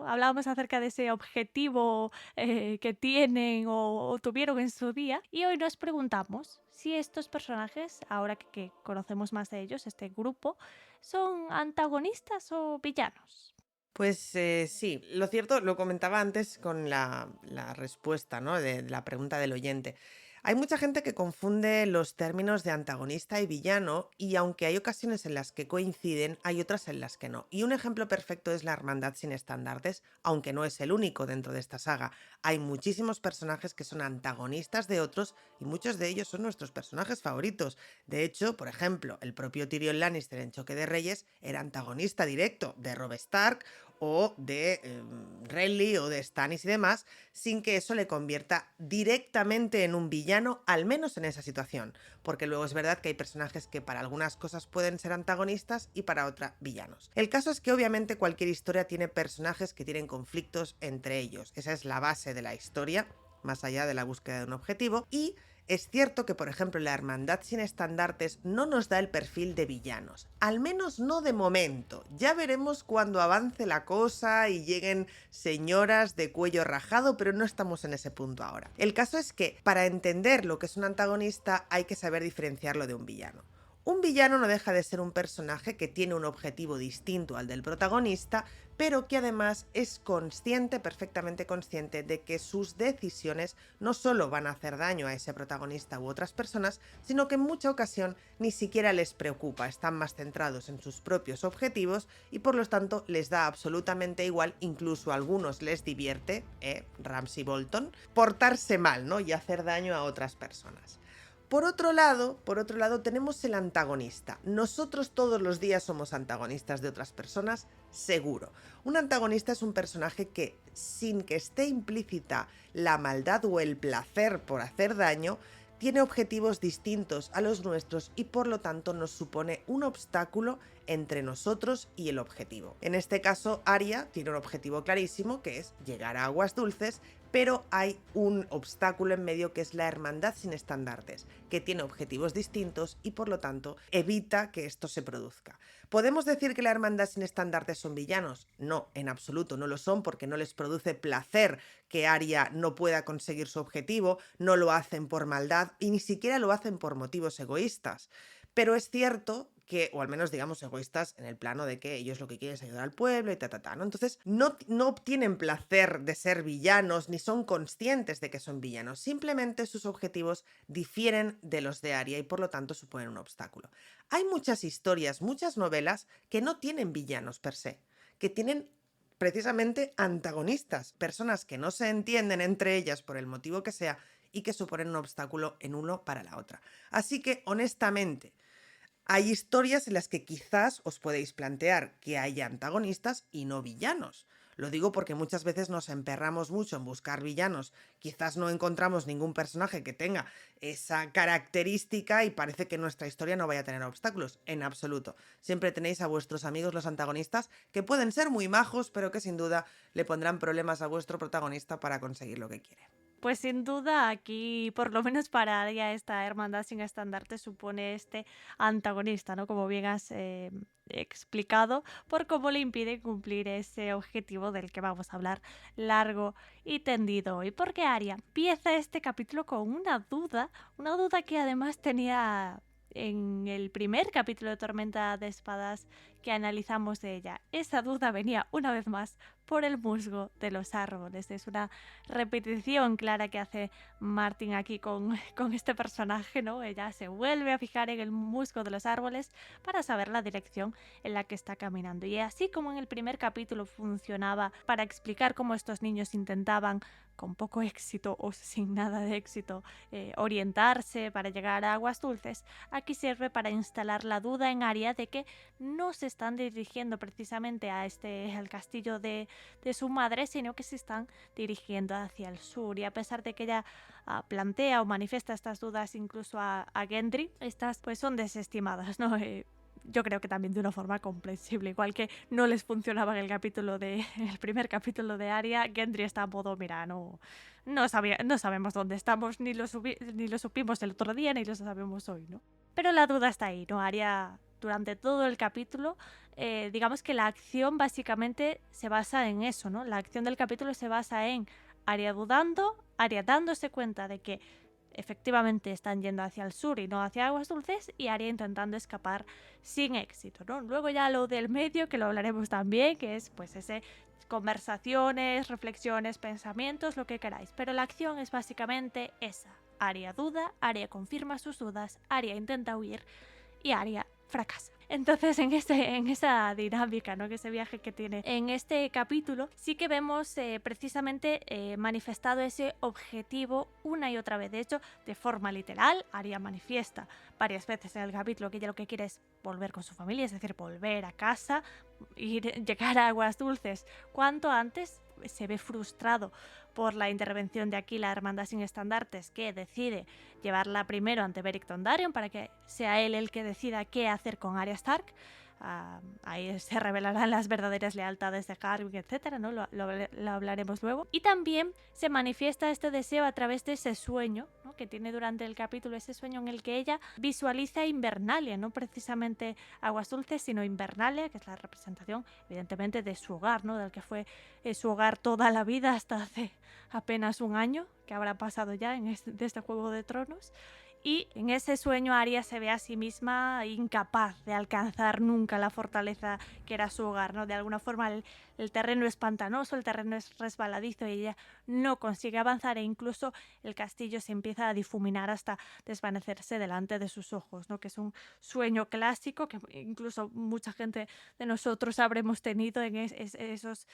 S2: hablábamos acerca de ese objetivo que tienen o tuvieron en su día, y hoy nos preguntamos si estos personajes, ahora que conocemos más de ellos, este grupo, son antagonistas o villanos.
S3: Pues sí, lo cierto, lo comentaba antes con la respuesta, ¿no? de la pregunta del oyente. Hay mucha gente que confunde los términos de antagonista y villano, y aunque hay ocasiones en las que coinciden, hay otras en las que no. Y un ejemplo perfecto es la Hermandad sin estandartes, aunque no es el único dentro de esta saga. Hay muchísimos personajes que son antagonistas de otros y muchos de ellos son nuestros personajes favoritos. De hecho, por ejemplo, el propio Tyrion Lannister en Choque de Reyes era antagonista directo de Robb Stark o de Renly o de Stannis y demás, sin que eso le convierta directamente en un villano, al menos en esa situación, porque luego es verdad que hay personajes que para algunas cosas pueden ser antagonistas y para otras villanos. El caso es que obviamente cualquier historia tiene personajes que tienen conflictos entre ellos, esa es la base de la historia, más allá de la búsqueda de un objetivo, y es cierto que, por ejemplo, la Hermandad sin estandartes no nos da el perfil de villanos, al menos no de momento. Ya veremos cuando avance la cosa y lleguen señoras de cuello rajado, pero no estamos en ese punto ahora. El caso es que, para entender lo que es un antagonista, hay que saber diferenciarlo de un villano. Un villano no deja de ser un personaje que tiene un objetivo distinto al del protagonista, pero que además es consciente, perfectamente consciente, de que sus decisiones no solo van a hacer daño a ese protagonista u otras personas, sino que en mucha ocasión ni siquiera les preocupa, están más centrados en sus propios objetivos y por lo tanto les da absolutamente igual, incluso a algunos les divierte, Ramsay Bolton, portarse mal, ¿no? Y hacer daño a otras personas. Por otro lado, tenemos el antagonista. Nosotros todos los días somos antagonistas de otras personas, seguro. Un antagonista es un personaje que, sin que esté implícita la maldad o el placer por hacer daño, tiene objetivos distintos a los nuestros y por lo tanto nos supone un obstáculo entre nosotros y el objetivo. En este caso, Arya tiene un objetivo clarísimo, que es llegar a Aguas Dulces, pero hay un obstáculo en medio, que es la Hermandad sin Estandartes, que tiene objetivos distintos y por lo tanto evita que esto se produzca. ¿Podemos decir que la Hermandad sin Estandartes son villanos? No, en absoluto no lo son, porque no les produce placer que Arya no pueda conseguir su objetivo, no lo hacen por maldad y ni siquiera lo hacen por motivos egoístas. Pero es cierto que, o al menos digamos egoístas en el plano de que ellos lo que quieren es ayudar al pueblo y ¿no? Entonces no obtienen placer de ser villanos ni son conscientes de que son villanos, simplemente sus objetivos difieren de los de Arya y por lo tanto suponen un obstáculo. Hay muchas historias, muchas novelas que no tienen villanos per se, que tienen precisamente antagonistas, personas que no se entienden entre ellas por el motivo que sea y que suponen un obstáculo en uno para la otra. Así que, honestamente, hay historias en las que quizás os podéis plantear que haya antagonistas y no villanos. Lo digo porque muchas veces nos emperramos mucho en buscar villanos, quizás no encontramos ningún personaje que tenga esa característica y parece que nuestra historia no vaya a tener obstáculos. En absoluto. Siempre tenéis a vuestros amigos los antagonistas, que pueden ser muy majos, pero que sin duda le pondrán problemas a vuestro protagonista para conseguir lo que quiere.
S2: Pues sin duda aquí, por lo menos para Arya, esta hermandad sin estandarte supone este antagonista, ¿no? Como bien has explicado, por cómo le impide cumplir ese objetivo del que vamos a hablar largo y tendido hoy. Porque Arya empieza este capítulo con una duda que además tenía en el primer capítulo de Tormenta de Espadas que analizamos de ella. Esa duda venía una vez más por el musgo de los árboles. Es una repetición clara que hace Martin aquí con este personaje, ¿no? Ella se vuelve a fijar en el musgo de los árboles para saber la dirección en la que está caminando. Y así como en el primer capítulo funcionaba para explicar cómo estos niños intentaban, con poco éxito o sin nada de éxito, orientarse para llegar a Aguas Dulces, aquí sirve para instalar la duda en Arya de que no se están dirigiendo precisamente al castillo de su madre, sino que se están dirigiendo hacia el sur. Y a pesar de que ella plantea o manifiesta estas dudas incluso a Gendry, estas pues son desestimadas, ¿no? Yo creo que también de una forma comprensible, igual que no les funcionaba en el primer capítulo de Arya. Gendry está a modo, mira, no sabemos dónde estamos, ni lo supimos el otro día, ni lo sabemos hoy, ¿no? Pero la duda está ahí, ¿no? Arya, durante todo el capítulo, digamos que la acción básicamente se basa en eso, ¿no? La acción del capítulo se basa en Arya dudando, Arya dándose cuenta de que efectivamente están yendo hacia el sur y no hacia Aguas Dulces, y Arya intentando escapar sin éxito, ¿no? Luego ya lo del medio, que lo hablaremos también, que es pues ese conversaciones, reflexiones, pensamientos, lo que queráis, pero la acción es básicamente esa. Arya duda, Arya confirma sus dudas, Arya intenta huir y Arya fracasa. Entonces en esa dinámica, ¿no? Que ese viaje que tiene en este capítulo, sí que vemos precisamente manifestado ese objetivo una y otra vez. De hecho, de forma literal, Arya manifiesta varias veces en el capítulo que ella lo que quiere es volver con su familia, es decir, volver a casa y llegar a Aguas Dulces cuanto antes. Se ve frustrado por la intervención de aquí la Hermandad sin Estandartes, que decide llevarla primero ante Beric Dondarrion para que sea él el que decida qué hacer con Arya Stark. Ahí se revelarán las verdaderas lealtades de Harwin, etcétera, ¿no? Lo hablaremos luego. Y también se manifiesta este deseo a través de ese sueño, ¿no? Que tiene durante el capítulo, ese sueño en el que ella visualiza Invernalia, no precisamente Aguas Dulces, sino Invernalia, que es la representación, evidentemente, de su hogar, ¿no? Del que fue su hogar toda la vida hasta hace apenas un año, que habrá pasado ya de este Juego de Tronos. Y en ese sueño Arya se ve a sí misma incapaz de alcanzar nunca la fortaleza que era su hogar, ¿no? De alguna forma el terreno es pantanoso, el terreno es resbaladizo y ella no consigue avanzar, e incluso el castillo se empieza a difuminar hasta desvanecerse delante de sus ojos, ¿no? Que es un sueño clásico que incluso mucha gente de nosotros habremos tenido en esos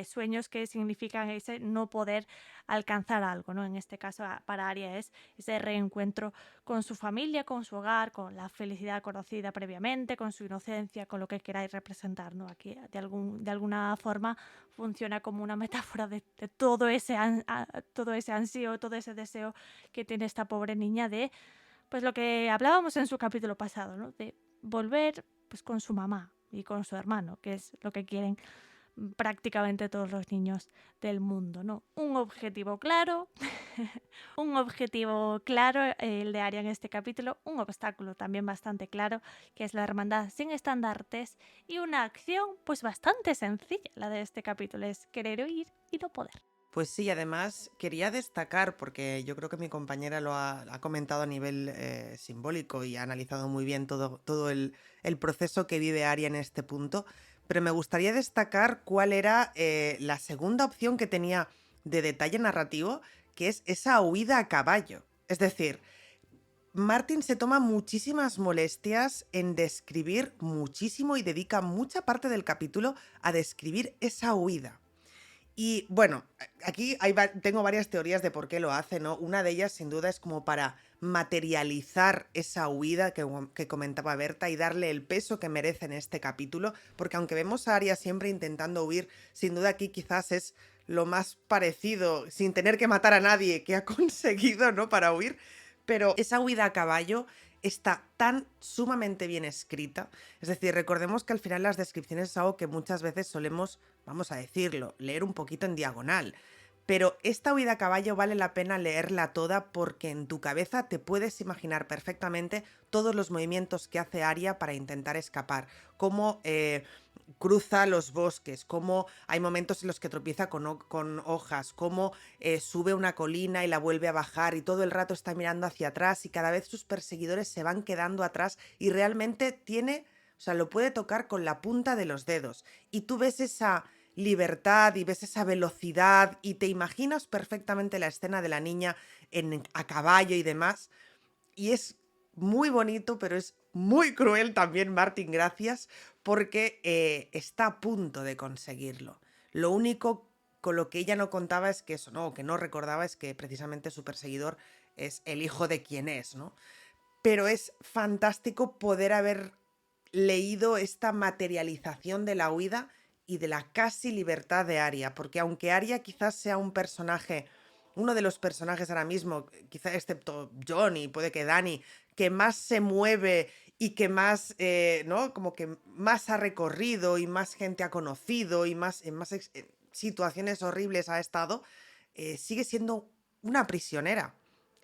S2: sueños que significan ese no poder alcanzar algo, ¿no? En este caso para Arya es ese reencuentro con su familia, con su hogar, con la felicidad conocida previamente, con su inocencia, con lo que queráis representar, ¿no? Aquí de alguna forma funciona como una metáfora de todo ese ansío, todo ese deseo que tiene esta pobre niña de, pues lo que hablábamos en su capítulo pasado, ¿no? De volver pues con su mamá, y con su hermano, que es lo que quieren prácticamente todos los niños del mundo, ¿no? Un objetivo claro, el de Arya en este capítulo, un obstáculo también bastante claro, que es la hermandad sin estandartes, y una acción pues bastante sencilla, la de este capítulo, es querer huir y no poder.
S3: Pues sí, además quería destacar, porque yo creo que mi compañera lo ha comentado a nivel simbólico y ha analizado muy bien todo el proceso que vive Arya en este punto, pero me gustaría destacar cuál era la segunda opción que tenía de detalle narrativo, que es esa huida a caballo. Es decir, Martin se toma muchísimas molestias en describir muchísimo y dedica mucha parte del capítulo a describir esa huida. Y bueno, aquí tengo varias teorías de por qué lo hace, ¿no? Una de ellas, sin duda, es como para materializar esa huida que comentaba Berta y darle el peso que merece en este capítulo, porque aunque vemos a Arya siempre intentando huir, sin duda aquí quizás es lo más parecido, sin tener que matar a nadie, que ha conseguido, ¿no? Para huir, pero esa huida a caballo está tan sumamente bien escrita. Es decir, recordemos que al final las descripciones es algo que muchas veces solemos, vamos a decirlo, leer un poquito en diagonal. Pero esta huida a caballo vale la pena leerla toda porque en tu cabeza te puedes imaginar perfectamente todos los movimientos que hace Arya para intentar escapar. Cómo cruza los bosques, cómo hay momentos en los que tropieza con hojas, cómo sube una colina y la vuelve a bajar y todo el rato está mirando hacia atrás y cada vez sus perseguidores se van quedando atrás y realmente lo puede tocar con la punta de los dedos. Y tú ves esa libertad y ves esa velocidad y te imaginas perfectamente la escena de la niña a caballo y demás. Y es muy bonito, pero es muy cruel también, Martin, gracias, porque está a punto de conseguirlo. Lo único con lo que ella no contaba es que eso, ¿no? Que no recordaba es que precisamente su perseguidor es el hijo de quien es, ¿no? Pero es fantástico poder haber leído esta materialización de la huida y de la casi libertad de Arya, porque aunque Arya quizás sea un personaje, uno de los personajes ahora mismo, quizás excepto Jon y puede que Dany, que más se mueve y que más, ¿no? Como que más ha recorrido y más gente ha conocido y más en más situaciones horribles ha estado, sigue siendo una prisionera.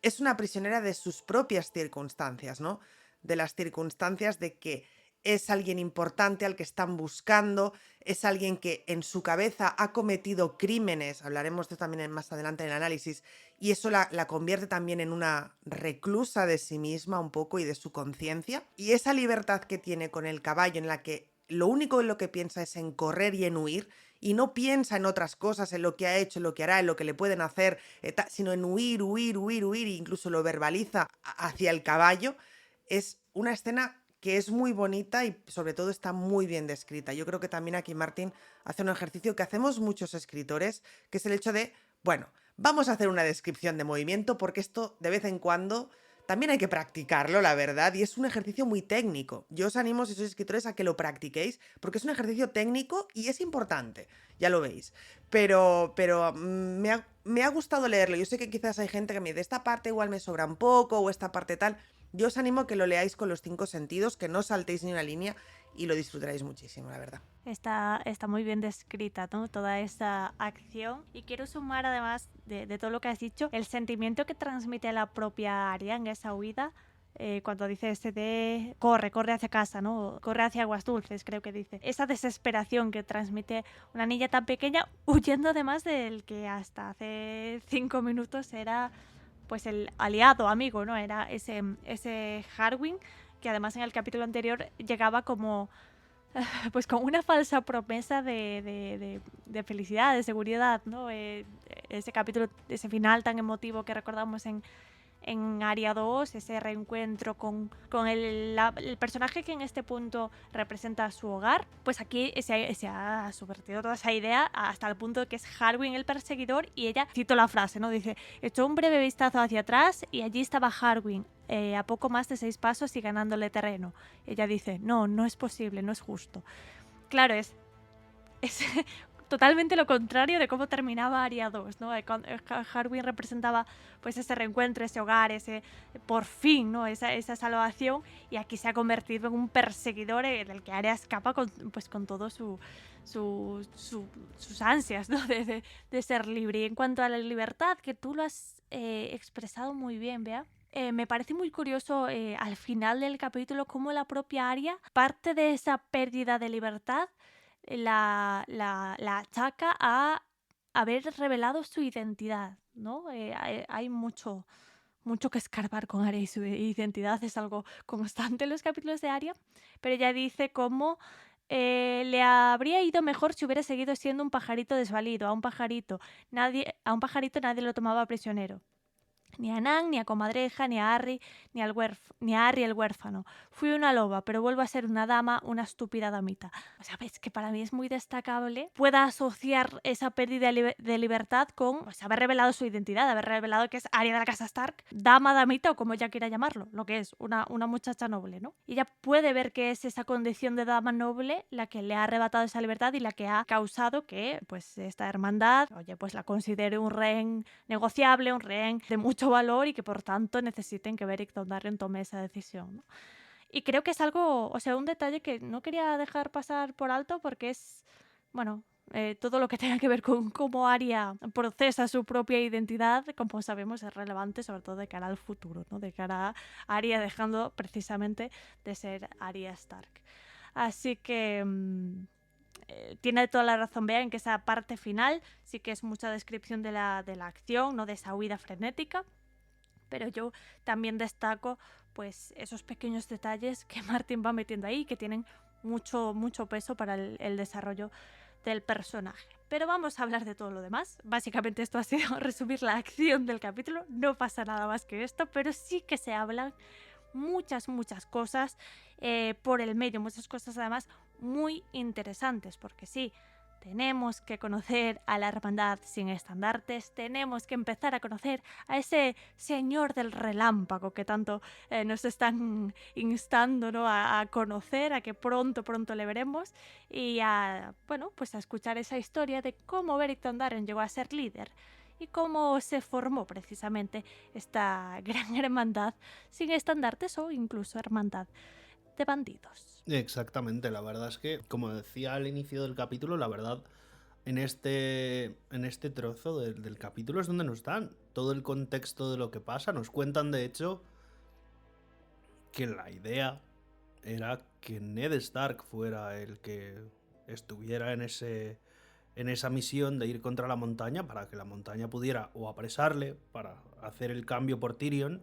S3: Es una prisionera de sus propias circunstancias, ¿no? De las circunstancias de que es alguien importante al que están buscando, es alguien que en su cabeza ha cometido crímenes, hablaremos de esto también más adelante en el análisis, y eso la convierte también en una reclusa de sí misma un poco y de su conciencia. Y esa libertad que tiene con el caballo, en la que lo único en lo que piensa es en correr y en huir, y no piensa en otras cosas, en lo que ha hecho, en lo que hará, en lo que le pueden hacer, sino en huir, e incluso lo verbaliza hacia el caballo, es una escena que es muy bonita y sobre todo está muy bien descrita. Yo creo que también aquí Martin hace un ejercicio que hacemos muchos escritores, que es el hecho de, bueno, vamos a hacer una descripción de movimiento porque esto de vez en cuando también hay que practicarlo, la verdad, y es un ejercicio muy técnico. Yo os animo, si sois escritores, a que lo practiquéis porque es un ejercicio técnico y es importante, ya lo veis. Pero me ha gustado leerlo. Yo sé que quizás hay gente que me dice, esta parte igual me sobra un poco o esta parte tal. Yo os animo a que lo leáis con los 5 sentidos, que no saltéis ni una línea y lo disfrutaréis muchísimo, la verdad.
S2: Está muy bien descrita, ¿no? Toda esa acción. Y quiero sumar, además de todo lo que has dicho, el sentimiento que transmite la propia Arya en esa huida. Cuando dice corre hacia casa, ¿no? Corre hacia Aguas Dulces, creo que dice. Esa desesperación que transmite una niña tan pequeña, huyendo además del que hasta hace 5 minutos era pues el aliado, amigo, ¿no? Era ese Harwin, que además en el capítulo anterior llegaba como pues con una falsa promesa de felicidad, de seguridad, ¿no? Ese capítulo, ese final tan emotivo que recordamos en Arya 2, ese reencuentro con el personaje que en este punto representa su hogar, pues aquí se ha subvertido toda esa idea hasta el punto de que es Harwin el perseguidor y ella, cito la frase, ¿no? Dice, echó un breve vistazo hacia atrás y allí estaba Harwin, a poco más de 6 pasos y ganándole terreno. Ella dice, no es posible, no es justo. Claro, es totalmente lo contrario de cómo terminaba Aria 2, ¿no? Harwin representaba pues ese reencuentro, ese hogar, ese por fin, ¿no? Esa salvación, y aquí se ha convertido en un perseguidor en el que Aria escapa con todo sus ansias, ¿no? de ser libre. Y en cuanto a la libertad, que tú lo has expresado muy bien, Bea, me parece muy curioso al final del capítulo cómo la propia Aria, parte de esa pérdida de libertad, la achaca a haber revelado su identidad, ¿no? Hay mucho que escarbar con Aria y su identidad, es algo constante en los capítulos de Aria, pero ella dice cómo le habría ido mejor si hubiera seguido siendo un pajarito desvalido. A un pajarito nadie lo tomaba prisionero. Ni a Nan, ni a Comadreja, ni a Harry, ni a Harry el huérfano. Fui una loba, pero vuelvo a ser una dama, una estúpida damita. O sea, ves que para mí es muy destacable pueda asociar esa pérdida de libertad con pues, haber revelado su identidad, haber revelado que es Arya de la casa Stark, dama, damita o como ella quiera llamarlo, lo que es una muchacha noble, ¿no? Y ella puede ver que es esa condición de dama noble la que le ha arrebatado esa libertad y la que ha causado que pues esta hermandad, oye, pues la considere un rehén negociable, un rehén de mucho valor y que por tanto necesiten que Beric Dondarrion tome esa decisión, ¿no? Y creo que es algo, o sea, un detalle que no quería dejar pasar por alto porque es, bueno, todo lo que tenga que ver con cómo Arya procesa su propia identidad, como sabemos, es relevante sobre todo de cara al futuro, ¿no? De cara a Arya dejando precisamente de ser Arya Stark. Así que tiene toda la razón Bea en que esa parte final sí que es mucha descripción de la acción, ¿no? De esa huida frenética, pero yo también destaco pues esos pequeños detalles que Martin va metiendo ahí, que tienen mucho peso para el desarrollo del personaje. Pero vamos a hablar de todo lo demás. Básicamente esto ha sido resumir la acción del capítulo, no pasa nada más que esto, pero sí que se hablan muchas cosas por el medio, muchas cosas además muy interesantes, porque sí, tenemos que conocer a la hermandad sin estandartes, tenemos que empezar a conocer a ese señor del relámpago que tanto nos están instando, ¿no? a conocer, a que pronto le veremos, y a, bueno, pues a escuchar esa historia de cómo Beric Dondarrion llegó a ser líder y cómo se formó precisamente esta gran hermandad sin estandartes o incluso hermandad de bandidos.
S4: Exactamente, la verdad es que, como decía al inicio del capítulo, la verdad, en este trozo del capítulo es donde nos dan todo el contexto de lo que pasa. Nos cuentan, de hecho, que la idea era que Ned Stark fuera el que estuviera en esa misión de ir contra la montaña, para que la montaña pudiera o apresarle para hacer el cambio por Tyrion,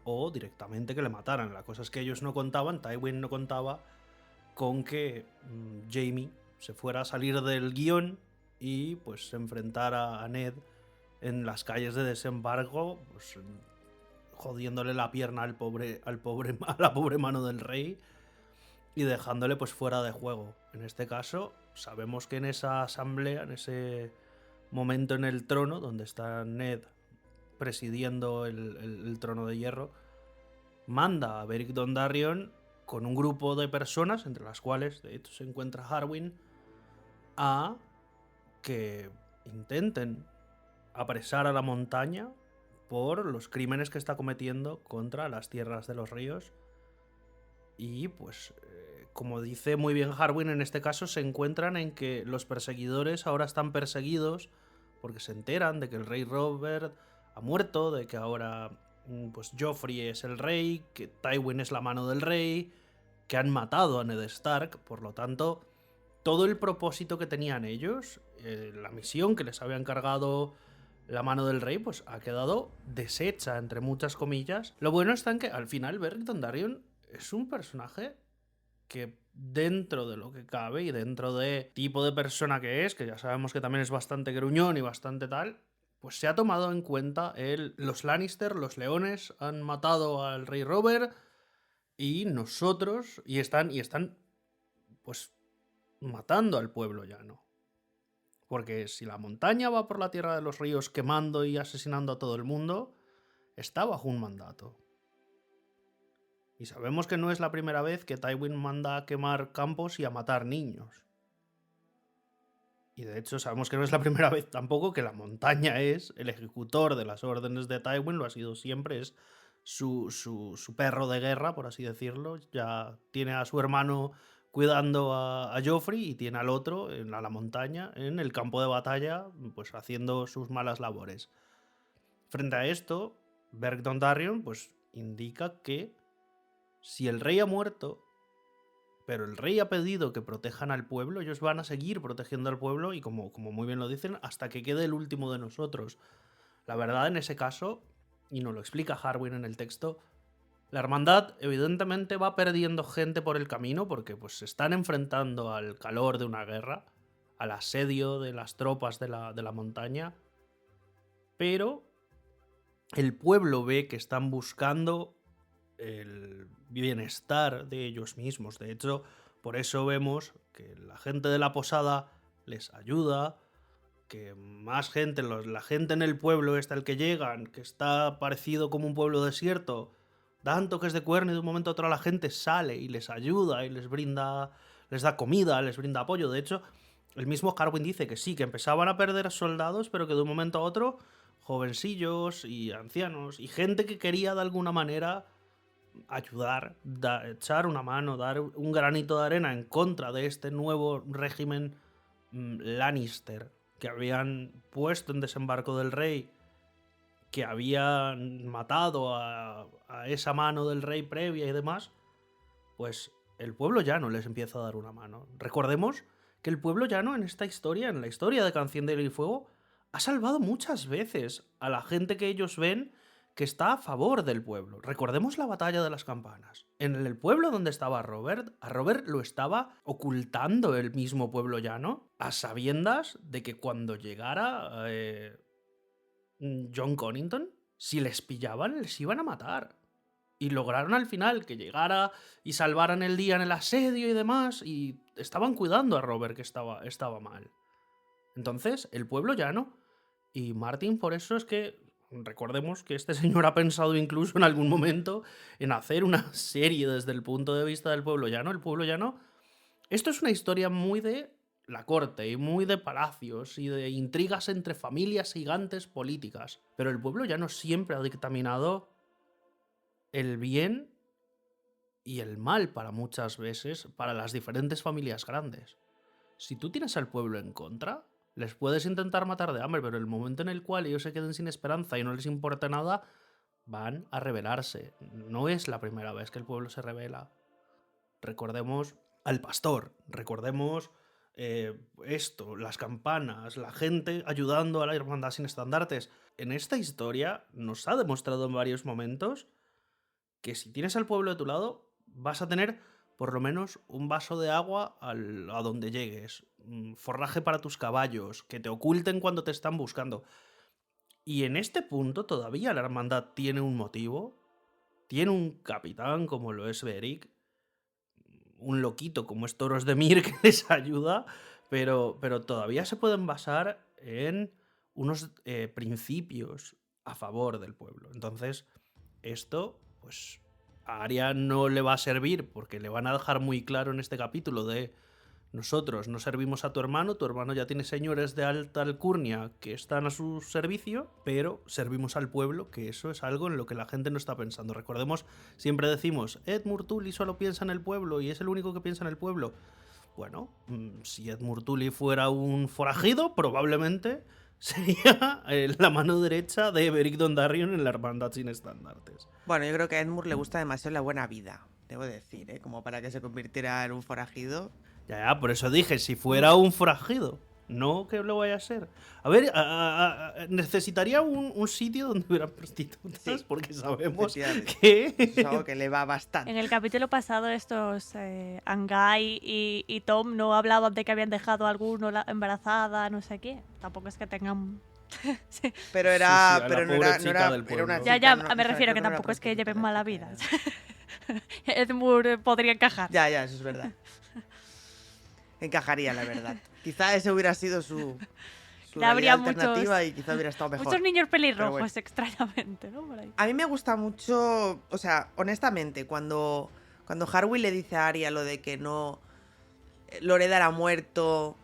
S4: o directamente que le mataran. La cosa es que ellos no contaban, Tywin no contaba con que Jaime se fuera a salir del guión y pues se enfrentara a Ned en las calles de desembarco, pues jodiéndole la pierna a la pobre mano del rey y dejándole pues fuera de juego. En este caso, sabemos que en esa asamblea, en ese momento en el trono, donde está Ned presidiendo el trono de hierro, manda a Beric Dondarrion con un grupo de personas, entre las cuales de hecho se encuentra Harwin, a que intenten apresar a la montaña por los crímenes que está cometiendo contra las tierras de los ríos. Y pues, como dice muy bien Harwin, en este caso se encuentran en que los perseguidores ahora están perseguidos porque se enteran de que el rey Robert ha muerto, de que ahora pues Joffrey es el rey, que Tywin es la mano del rey, que han matado a Ned Stark. Por lo tanto, todo el propósito que tenían ellos, la misión que les había encargado la mano del rey, pues ha quedado deshecha, entre muchas comillas. Lo bueno está en que al final Beric Dondarrion es un personaje que, dentro de lo que cabe y dentro de tipo de persona que es, que ya sabemos que también es bastante gruñón y bastante tal, pues se ha tomado en cuenta los Lannister, los leones, han matado al rey Robert y nosotros, y están pues matando al pueblo llano. Porque si la montaña va por la tierra de los ríos quemando y asesinando a todo el mundo, está bajo un mandato. Y sabemos que no es la primera vez que Tywin manda a quemar campos y a matar niños. Y de hecho sabemos que no es la primera vez tampoco que la montaña es el ejecutor de las órdenes de Tywin, lo ha sido siempre, es su perro de guerra, por así decirlo. Ya tiene a su hermano cuidando a Joffrey y tiene al otro a la montaña, en el campo de batalla, pues haciendo sus malas labores. Frente a esto, Beric Dondarrion pues indica que si el rey ha muerto, pero el rey ha pedido que protejan al pueblo, ellos van a seguir protegiendo al pueblo y como muy bien lo dicen, hasta que quede el último de nosotros. La verdad, en ese caso, y nos lo explica Harwin en el texto, la hermandad evidentemente va perdiendo gente por el camino porque pues se están enfrentando al calor de una guerra, al asedio de las tropas de la montaña, pero el pueblo ve que están buscando el bienestar de ellos mismos. De hecho, por eso vemos que la gente de la posada les ayuda, que más gente, la gente en el pueblo el que llegan, que está parecido como un pueblo desierto, dan toques de cuerno y de un momento a otro la gente sale y les ayuda y les da comida, les brinda apoyo. De hecho, el mismo Harwin dice que sí, que empezaban a perder soldados, pero que de un momento a otro jovencillos y ancianos y gente que quería de alguna manera ayudar, echar una mano, dar un granito de arena en contra de este nuevo régimen Lannister que habían puesto en Desembarco del Rey, que habían matado a esa mano del rey previa y demás, pues el pueblo llano les empieza a dar una mano. Recordemos que el pueblo llano en esta historia, en la historia de Canción de Hielo y Fuego, ha salvado muchas veces a la gente que ellos ven que está a favor del pueblo. Recordemos la batalla de las campanas. En el pueblo donde estaba Robert, a Robert lo estaba ocultando el mismo pueblo llano, a sabiendas de que cuando llegara John Connington, si les pillaban, les iban a matar. Y lograron al final que llegara y salvaran el día en el asedio y demás, y estaban cuidando a Robert, que estaba mal. Entonces, el pueblo llano, y Martin por eso es que recordemos que este señor ha pensado incluso en algún momento en hacer una serie desde el punto de vista del pueblo llano. El pueblo llano, esto es una historia muy de la corte y muy de palacios y de intrigas entre familias gigantes políticas. Pero el pueblo llano siempre ha dictaminado el bien y el mal para muchas veces, para las diferentes familias grandes. Si tú tienes al pueblo en contra, les puedes intentar matar de hambre, pero el momento en el cual ellos se queden sin esperanza y no les importa nada, van a rebelarse. No es la primera vez que el pueblo se rebela. Recordemos al pastor, recordemos las campanas, la gente ayudando a la hermandad sin estandartes. En esta historia nos ha demostrado en varios momentos que si tienes al pueblo de tu lado, vas a tener por lo menos un vaso de agua a donde llegues, forraje para tus caballos, que te oculten cuando te están buscando. Y en este punto todavía la hermandad tiene un motivo, tiene un capitán como lo es Beric, un loquito como es Toros de Mir que les ayuda, pero todavía se pueden basar en unos principios a favor del pueblo. Entonces, esto, pues a Arya no le va a servir porque le van a dejar muy claro en este capítulo de nosotros no servimos a tu hermano ya tiene señores de alta alcurnia que están a su servicio, pero servimos al pueblo, que eso es algo en lo que la gente no está pensando. Recordemos, siempre decimos, Edmure Tully solo piensa en el pueblo y es el único que piensa en el pueblo. Bueno, si Edmure Tully fuera un forajido, probablemente sería la mano derecha de Beric Dondarrion en la hermandad sin estandartes.
S3: Bueno, yo creo que a Edmure le gusta demasiado la buena vida, debo decir, ¿eh? Como para que se convirtiera en un forajido.
S4: Ya, por eso dije, si fuera un forajido, no que lo vaya a ser. A ver, necesitaría un sitio donde hubiera prostitutas, sí, porque sabemos que
S3: es algo que le va bastante.
S2: En el capítulo pasado estos Angai y Tom no hablaban de que habían dejado a alguno embarazada, no sé qué. Tampoco es que tengan...
S3: sí. Pero era,
S4: sí,
S3: pero no era una chica,
S2: ya,
S3: no,
S2: me refiero que tampoco es que lleven mala vida. Edmure podría encajar.
S3: Ya, eso es verdad. Encajaría, la verdad. Quizá ese hubiera sido su alternativa y quizá hubiera estado mejor.
S2: Muchos niños pelirrojos, bueno, extrañamente, ¿no? Por ahí.
S3: A mí me gusta mucho, o sea, honestamente, cuando Harwin le dice a Arya lo de que no Loredar ha muerto,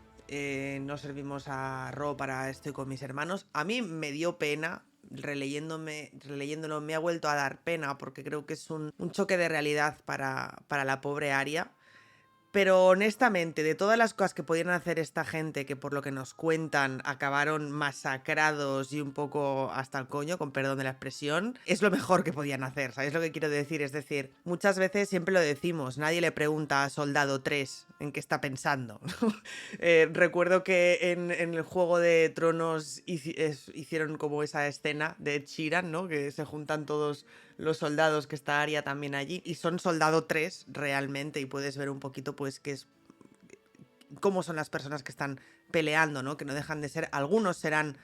S3: no servimos a Ro para estoy con mis hermanos. A mí me dio pena, releyéndolo me ha vuelto a dar pena porque creo que es un choque de realidad para la pobre Arya. Pero honestamente, de todas las cosas que podían hacer esta gente, que por lo que nos cuentan acabaron masacrados y un poco hasta el coño, con perdón de la expresión, es lo mejor que podían hacer, ¿sabéis lo que quiero decir? Es decir, muchas veces siempre lo decimos, nadie le pregunta a Soldado 3 en qué está pensando. Recuerdo que en el Juego de Tronos hicieron como esa escena de Ed Sheeran, ¿no? Que se juntan todos los soldados, que está Arya también allí, y son Soldado 3 realmente, y puedes ver un poquito pues que es cómo son las personas que están peleando, ¿no? Que no dejan de ser, algunos serán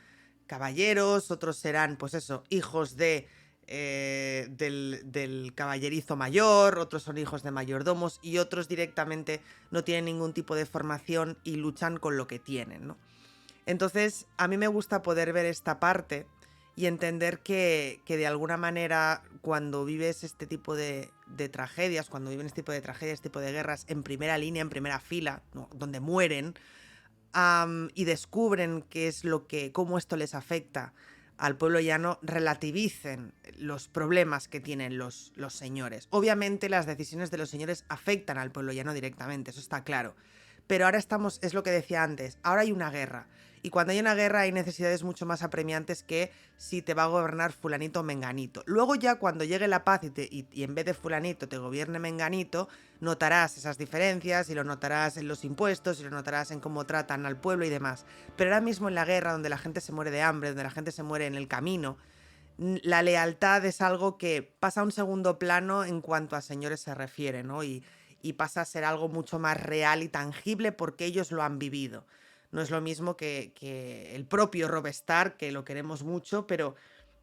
S3: caballeros, otros serán pues eso, hijos del caballerizo mayor, otros son hijos de mayordomos y otros directamente no tienen ningún tipo de formación y luchan con lo que tienen, ¿no? Entonces a mí me gusta poder ver esta parte y entender que de alguna manera cuando vives este tipo de tragedias, cuando viven este tipo de tragedias, este tipo de guerras en primera línea, en primera fila, ¿no? Donde mueren y descubren cómo esto les afecta al pueblo llano, relativicen los problemas que tienen los señores. Obviamente las decisiones de los señores afectan al pueblo llano directamente, eso está claro. Pero ahora es lo que decía antes, ahora hay una guerra. Y cuando hay una guerra hay necesidades mucho más apremiantes que si te va a gobernar fulanito o menganito. Luego ya cuando llegue la paz y en vez de fulanito te gobierne menganito, notarás esas diferencias y lo notarás en los impuestos y lo notarás en cómo tratan al pueblo y demás. Pero ahora mismo en la guerra, donde la gente se muere de hambre, donde la gente se muere en el camino, la lealtad es algo que pasa a un segundo plano en cuanto a señores se refiere, ¿no? Y pasa a ser algo mucho más real y tangible porque ellos lo han vivido. No es lo mismo que el propio Robb Stark, que lo queremos mucho, pero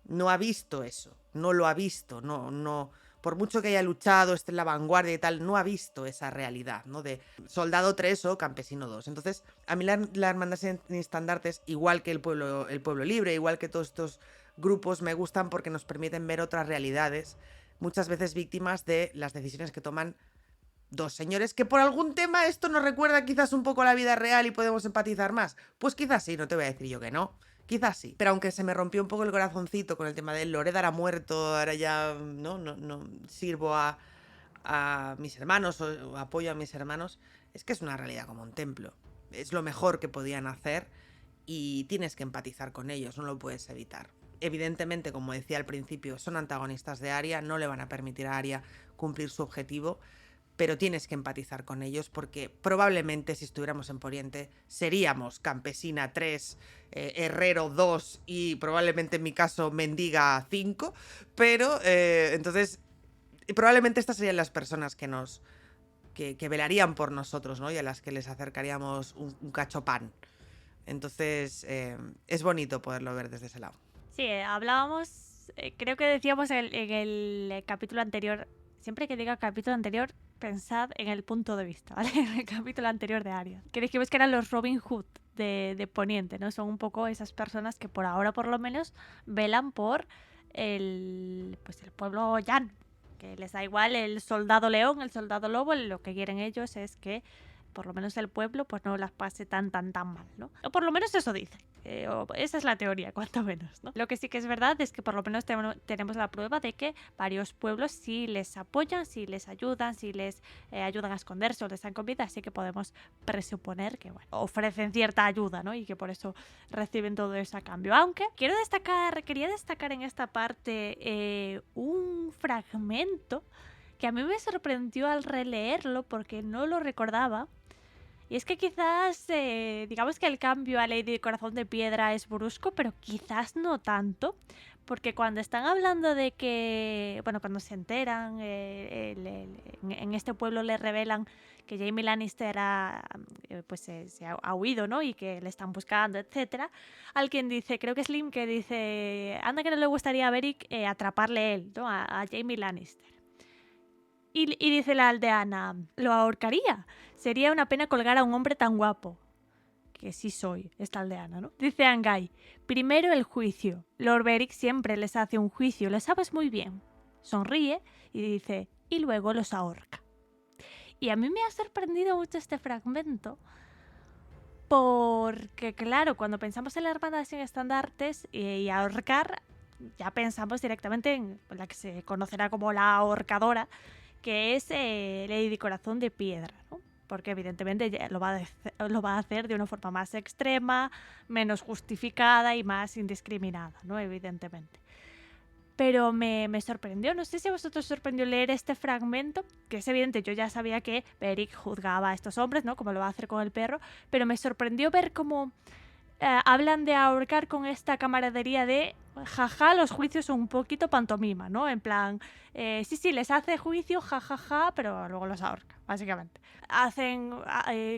S3: no ha visto eso, no lo ha visto, no, por mucho que haya luchado, esté en la vanguardia y tal, no ha visto esa realidad, ¿no? De Soldado 3 o Campesino 2. Entonces, a mí la Hermandad sin estandartes, igual que el pueblo libre, igual que todos estos grupos, me gustan porque nos permiten ver otras realidades, muchas veces víctimas de las decisiones que toman dos señores, que por algún tema esto nos recuerda quizás un poco a la vida real y podemos empatizar más. Pues quizás sí, no te voy a decir yo que no. Quizás sí. Pero aunque se me rompió un poco el corazoncito con el tema de Loredar ha muerto, ahora ya no sirvo a mis hermanos o apoyo a mis hermanos, es que es una realidad como un templo. Es lo mejor que podían hacer y tienes que empatizar con ellos, no lo puedes evitar. Evidentemente, como decía al principio, son antagonistas de Arya, no le van a permitir a Arya cumplir su objetivo, pero tienes que empatizar con ellos porque probablemente si estuviéramos en Poniente seríamos Campesina 3, Herrero 2 y probablemente en mi caso Mendiga 5, pero entonces probablemente estas serían las personas que velarían por nosotros, ¿no? Y a las que les acercaríamos un cacho pan. Entonces es bonito poderlo ver desde ese lado.
S2: Sí, hablábamos, creo que decíamos en el capítulo anterior, siempre que diga capítulo anterior, pensad en el punto de vista, ¿vale? En el capítulo anterior de Arya. Que dijimos que eran los Robin Hood de Poniente, ¿no? Son un poco esas personas que por ahora, por lo menos, velan por el pueblo llano. Que les da igual el soldado león, el soldado lobo, lo que quieren ellos es que por lo menos el pueblo pues no las pase tan mal, ¿no? O por lo menos eso dicen. Esa es la teoría, cuanto menos, ¿no? Lo que sí que es verdad es que por lo menos tenemos la prueba de que varios pueblos sí les apoyan, sí les ayudan, sí les ayudan a esconderse o les dan comida, así que podemos presuponer que, bueno, ofrecen cierta ayuda, ¿no? Y que por eso reciben todo eso a cambio. Aunque quería destacar en esta parte un fragmento que a mí me sorprendió al releerlo porque no lo recordaba. Y es que quizás, digamos que el cambio a Lady Corazón de Piedra es brusco, pero quizás no tanto, porque cuando están hablando de que, bueno, cuando se enteran, en este pueblo le revelan que Jaime Lannister se ha huido, ¿no? Y que le están buscando, etcétera. Alguien dice, creo que es Slim, que dice, anda que no le gustaría a Beric atraparle él, ¿no? A Jaime Lannister. Y dice la aldeana, lo ahorcaría. Sería una pena colgar a un hombre tan guapo. Que sí soy, esta aldeana, ¿no? Dice Angai, primero el juicio. Lord Beric siempre les hace un juicio, lo sabes muy bien. Sonríe y dice, y luego los ahorca. Y a mí me ha sorprendido mucho este fragmento Porque, claro, cuando pensamos en la hermandad sin estandartes y ahorcar, ya pensamos directamente en la que se conocerá como la ahorcadora, que es Lady Corazón de Piedra, ¿no? Porque evidentemente ella lo va a hacer de una forma más extrema, menos justificada y más indiscriminada, ¿no? Evidentemente. Pero me sorprendió, no sé si a vosotros os sorprendió leer este fragmento, que es evidente, yo ya sabía que Beric juzgaba a estos hombres, ¿no? Como lo va a hacer con el perro, pero me sorprendió ver cómo hablan de ahorcar con esta camaradería de jaja, los juicios son un poquito pantomima, ¿no? En plan, sí, les hace juicio, jajaja, pero luego los ahorca, básicamente. Hacen,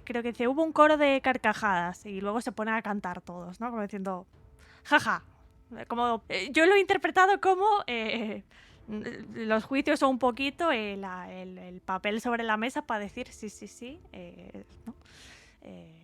S2: creo que dice, hubo un coro de carcajadas y luego se ponen a cantar todos, ¿no? Como diciendo, jaja. Como, yo lo he interpretado como los juicios son un poquito el papel sobre la mesa para decir sí, ¿no?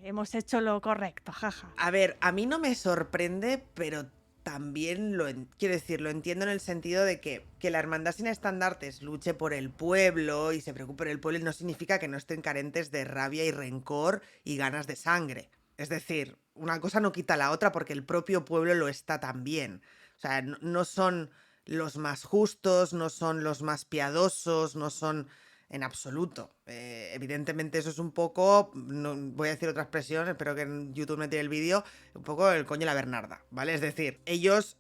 S2: Hemos hecho lo correcto, jaja.
S3: A ver, a mí no me sorprende, pero también quiero decir, lo entiendo en el sentido de que la hermandad sin estandartes luche por el pueblo y se preocupe por el pueblo no significa que no estén carentes de rabia y rencor y ganas de sangre. Es decir, una cosa no quita la otra porque el propio pueblo lo está también. O sea, no son los más justos, no son los más piadosos, no son en absoluto. Evidentemente eso es un poco, no, voy a decir otra expresión, espero que en YouTube me tire el vídeo, un poco el coño de la Bernarda, ¿vale? Es decir, ellos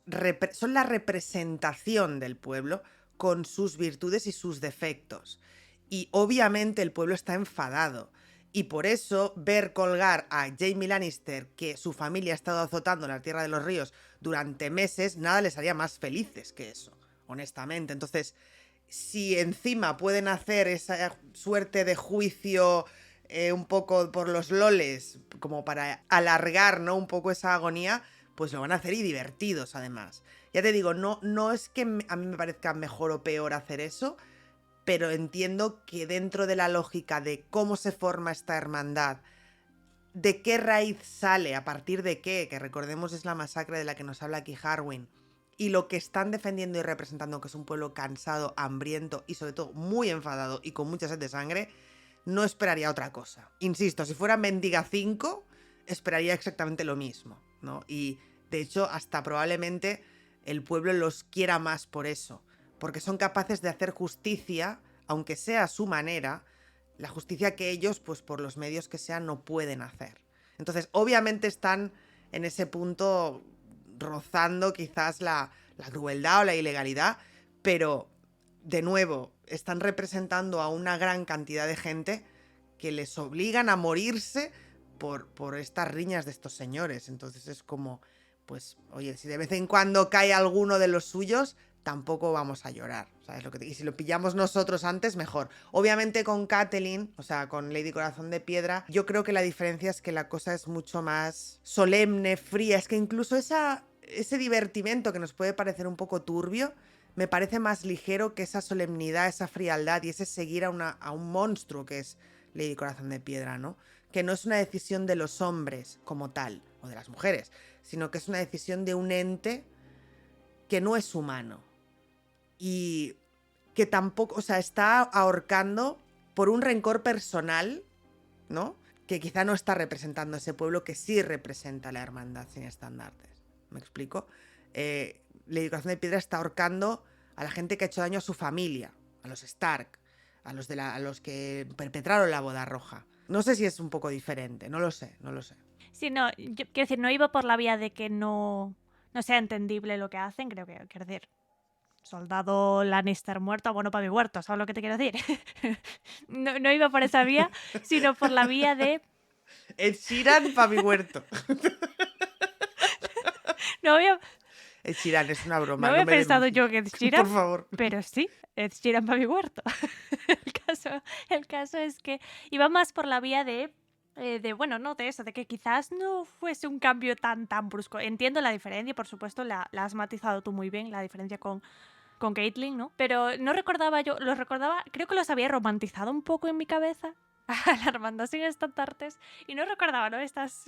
S3: son la representación del pueblo con sus virtudes y sus defectos. Y obviamente el pueblo está enfadado. Y por eso ver colgar a Jaime Lannister, que su familia ha estado azotando en la Tierra de los Ríos durante meses, nada les haría más felices que eso, honestamente. Entonces, si encima pueden hacer esa suerte de juicio un poco por los loles, como para alargar, ¿no? Un poco esa agonía, pues lo van a hacer y divertidos además. Ya te digo, no es que a mí me parezca mejor o peor hacer eso, pero entiendo que dentro de la lógica de cómo se forma esta hermandad, de qué raíz sale, a partir de qué, que recordemos es la masacre de la que nos habla aquí Harwin, y lo que están defendiendo y representando, que es un pueblo cansado, hambriento y sobre todo muy enfadado y con mucha sed de sangre, no esperaría otra cosa. Insisto, si fuera Mendiga 5, esperaría exactamente lo mismo, ¿no? Y de hecho, hasta probablemente el pueblo los quiera más por eso, porque son capaces de hacer justicia, aunque sea a su manera, la justicia que ellos, pues por los medios que sean, no pueden hacer. Entonces, obviamente están en ese punto rozando quizás la crueldad o la ilegalidad, pero, de nuevo, están representando a una gran cantidad de gente que les obligan a morirse por estas riñas de estos señores. Entonces es como, pues, oye, si de vez en cuando cae alguno de los suyos, tampoco vamos a llorar, ¿sabes lo que y si lo pillamos nosotros antes, mejor. Obviamente con Catelyn, o sea, con Lady Corazón de Piedra, yo creo que la diferencia es que la cosa es mucho más solemne, fría. Es que incluso ese divertimento que nos puede parecer un poco turbio, me parece más ligero que esa solemnidad, esa frialdad y ese seguir a un monstruo que es Lady Corazón de Piedra, ¿no? Que no es una decisión de los hombres como tal, o de las mujeres, sino que es una decisión de un ente que no es humano. Y que tampoco, o sea, está ahorcando por un rencor personal, ¿no? Que quizá no está representando ese pueblo que sí representa la hermandad sin estandartes. ¿Me explico? Lady Corazón de Piedra está ahorcando a la gente que ha hecho daño a su familia, a los Stark, a los que perpetraron la boda roja. No sé si es un poco diferente, no lo sé.
S2: Sí, no, quiero decir, no iba por la vía de que no sea entendible lo que hacen, quiero decir, soldado Lannister muerto, bueno para mi huerto, ¿sabes lo que te quiero decir? no iba por esa vía, sino por la vía de...
S3: Ed Sheeran para mi huerto.
S2: No había
S3: Ed Sheeran, es una broma.
S2: No había pensado yo que Ed Sheeran,
S3: por favor.
S2: pero sí, Ed Sheeran para mi huerto. El caso es que iba más por la vía de bueno, no de eso, de que quizás no fuese un cambio tan brusco. Entiendo la diferencia y por supuesto la has matizado tú muy bien, la diferencia con Caitlyn, ¿no? Pero no recordaba yo, los recordaba, creo que los había romantizado un poco en mi cabeza, a la hermandad sin estandartes y no recordaba, ¿no? Estas,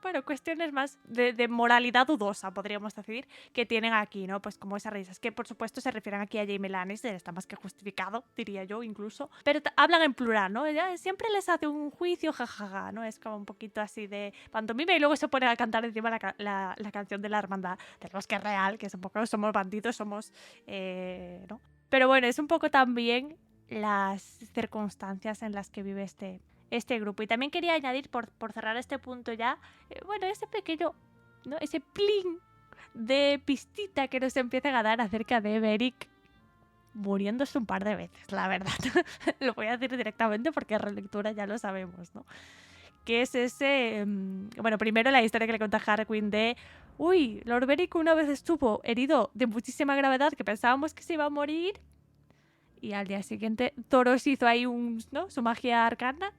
S2: bueno, cuestiones más de moralidad dudosa, podríamos decir, que tienen aquí, ¿no? Pues como esas risas, que por supuesto se refieren aquí a Jaime Lannister, está más que justificado, diría yo incluso, pero hablan en plural, ¿no? Ella siempre les hace un juicio, jajaja, ¿no? Es como un poquito así de pantomima y luego se pone a cantar encima la canción de la hermandad del bosque real, que es un poco, somos bandidos, somos, ¿no? Pero bueno, es un poco también las circunstancias en las que vive este grupo. Y también quería añadir, por cerrar este punto ya, bueno, ese pequeño, ¿no? Ese plin de pistita que nos empiezan a dar acerca de Beric muriéndose un par de veces, la verdad. Lo voy a decir directamente porque en relectura ya lo sabemos, ¿no? Que es ese... bueno, primero la historia que le cuenta Harwin de... Uy, Lord Beric una vez estuvo herido de muchísima gravedad que pensábamos que se iba a morir. Y al día siguiente Thoros hizo ahí ¿no? su magia arcana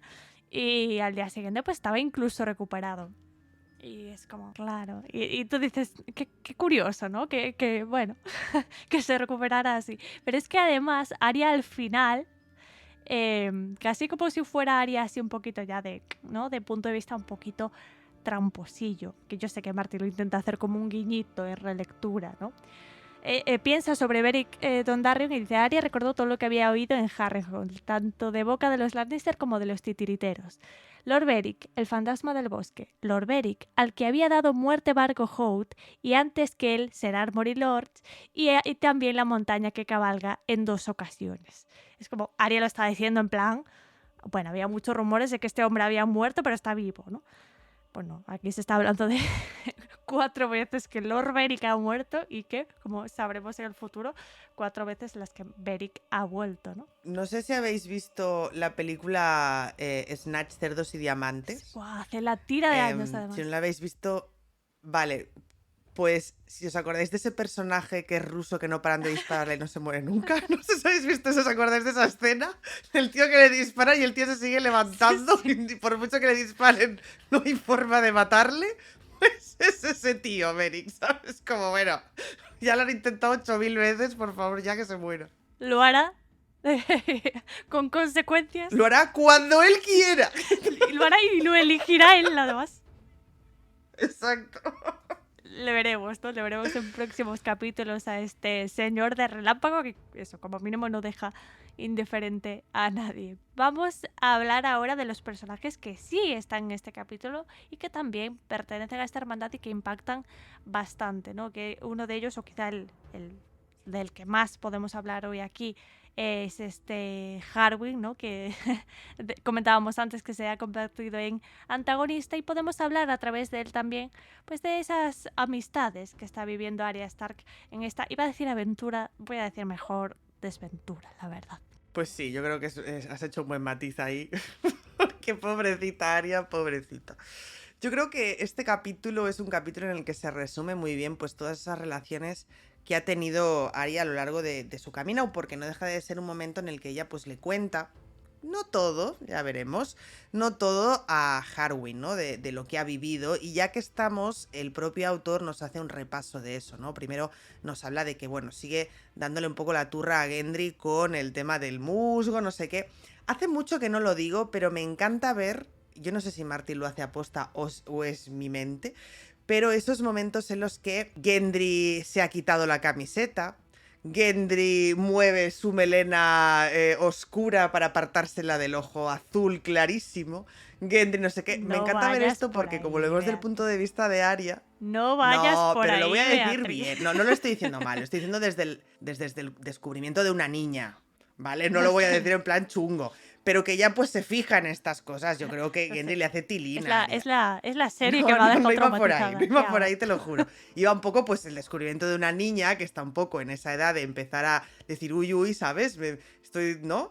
S2: y al día siguiente pues estaba incluso recuperado. Y es como, claro. Y tú dices, qué curioso, ¿no? Que bueno, que se recuperara así. Pero es que además Arya al final, casi como si fuera Arya así un poquito ya ¿no? De punto de vista un poquito tramposillo. Que yo sé que Martin lo intenta hacer como un guiñito en relectura, ¿no? Piensa sobre Beric Dondarrion y dice: Arya recordó todo lo que había oído en Harrenhal, tanto de boca de los Lannister como de los titiriteros. Lord Beric, el fantasma del bosque. Lord Beric, al que había dado muerte Vargo Hoat, y antes que él, Ser Armory Lords, y también la montaña que cabalga en 2 ocasiones. Es como Arya lo está diciendo en plan, bueno, había muchos rumores de que este hombre había muerto, pero está vivo, ¿no? Bueno, aquí se está hablando de 4 veces que Lord Beric ha muerto y que, como sabremos en el futuro, 4 veces las que Beric ha vuelto, ¿no?
S3: No sé si habéis visto la película Snatch, Cerdos y Diamantes.
S2: Buah, hace la tira de años, además.
S3: Si no la habéis visto, vale, pues si os acordáis de ese personaje que es ruso que no paran de dispararle y no se muere nunca, no sé si habéis visto eso, ¿os acordáis de esa escena? El tío que le dispara y el tío se sigue levantando y por mucho que le disparen no hay forma de matarle. Pues es ese tío, Beric, ¿sabes? Como, bueno, ya lo han intentado 8000 veces, por favor, ya que se muera.
S2: Lo hará con consecuencias.
S3: Lo hará cuando él quiera.
S2: Lo hará y lo elegirá él, además.
S3: Exacto.
S2: Le veremos, ¿no? Le veremos en próximos capítulos a este señor de relámpago que, eso, como mínimo no deja indiferente a nadie. Vamos a hablar ahora de los personajes que sí están en este capítulo y que también pertenecen a esta hermandad y que impactan bastante, ¿no? Que uno de ellos, o quizá el del que más podemos hablar hoy aquí, es este Harwin, ¿no? Que comentábamos antes que se ha convertido en antagonista y podemos hablar a través de él también pues de esas amistades que está viviendo Arya Stark en esta, iba a decir aventura, voy a decir mejor desventura, la verdad.
S3: Pues sí, yo creo que has hecho un buen matiz ahí. Qué pobrecita Arya, pobrecita. Yo creo que este capítulo es un capítulo en el que se resume muy bien pues todas esas relaciones que ha tenido Arya a lo largo de su camino, porque no deja de ser un momento en el que ella pues le cuenta, no todo, ya veremos, no todo a Harwin, ¿no? De lo que ha vivido, y ya que estamos, el propio autor nos hace un repaso de eso, ¿no? Primero nos habla de que, bueno, sigue dándole un poco la turra a Gendry con el tema del musgo, no sé qué. Hace mucho que no lo digo, pero me encanta ver, yo no sé si Martin lo hace aposta o es mi mente, pero esos momentos en los que Gendry se ha quitado la camiseta, Gendry mueve su melena oscura para apartársela del ojo azul clarísimo, Gendry no sé qué. Me encanta ver esto porque como lo vemos desde el punto de vista de Arya...
S2: No vayas por ahí,
S3: pero lo voy a decir
S2: Beatriz.
S3: bien. No lo estoy diciendo mal, lo estoy diciendo desde el descubrimiento de una niña, ¿vale? No lo voy a decir en plan chungo. Pero que ella pues se fija en estas cosas. Yo creo que Gendry le hace tilina.
S2: Es la serie que va a dejar
S3: no iba por ahí,
S2: traumatizada.
S3: no iba por ahí, te lo juro. Iba un poco pues el descubrimiento de una niña que está un poco en esa edad de empezar a decir uy, ¿sabes? ¿No?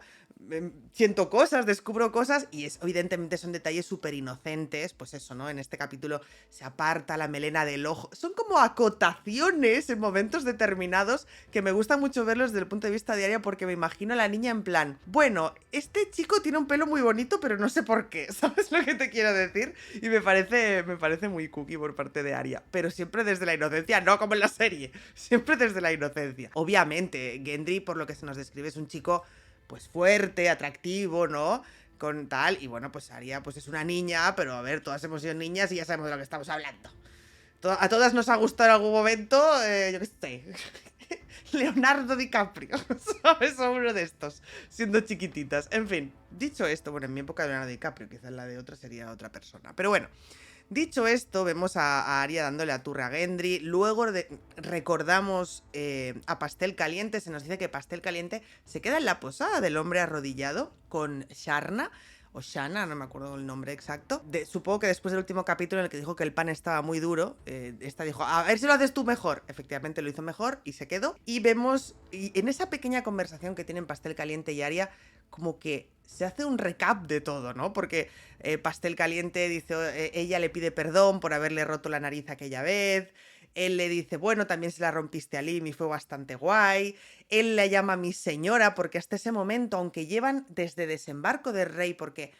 S3: Siento cosas, descubro cosas y evidentemente son detalles súper inocentes, pues eso, ¿no? En este capítulo se aparta la melena del ojo. Son como acotaciones en momentos determinados que me gusta mucho verlos desde el punto de vista de Arya porque me imagino a la niña en plan, bueno, este chico tiene un pelo muy bonito pero no sé por qué, ¿sabes lo que te quiero decir? Y me parece muy cookie por parte de Arya, pero siempre desde la inocencia, no como en la serie, siempre desde la inocencia. Obviamente, Gendry, por lo que se nos describe, es un chico pues fuerte, atractivo, ¿no? con tal, y bueno, pues Arya pues es una niña, pero a ver, todas hemos sido niñas y ya sabemos de lo que estamos hablando. A todas nos ha gustado en algún momento, yo qué sé, Leonardo DiCaprio, ¿sabes? O uno de estos, siendo chiquititas. En fin, dicho esto, bueno, en mi época de Leonardo DiCaprio, quizás la de otra sería otra persona. Pero bueno, dicho esto, vemos a Arya dándole a turra a Gendry. Luego recordamos a Pastel Caliente. Se nos dice que Pastel Caliente se queda en la posada del hombre arrodillado con Sharna. O Shanna, no me acuerdo el nombre exacto. Supongo que después del último capítulo en el que dijo que el pan estaba muy duro, esta dijo, a ver si lo haces tú mejor. Efectivamente lo hizo mejor y se quedó. Y vemos, y en esa pequeña conversación que tienen Pastel Caliente y Arya, como que se hace un recap de todo, ¿no? Porque Pastel Caliente dice, ella le pide perdón por haberle roto la nariz aquella vez. Él le dice, bueno, también se la rompiste a Lim y fue bastante guay. Él la llama mi señora porque hasta ese momento, aunque llevan desde Desembarco del Rey, porque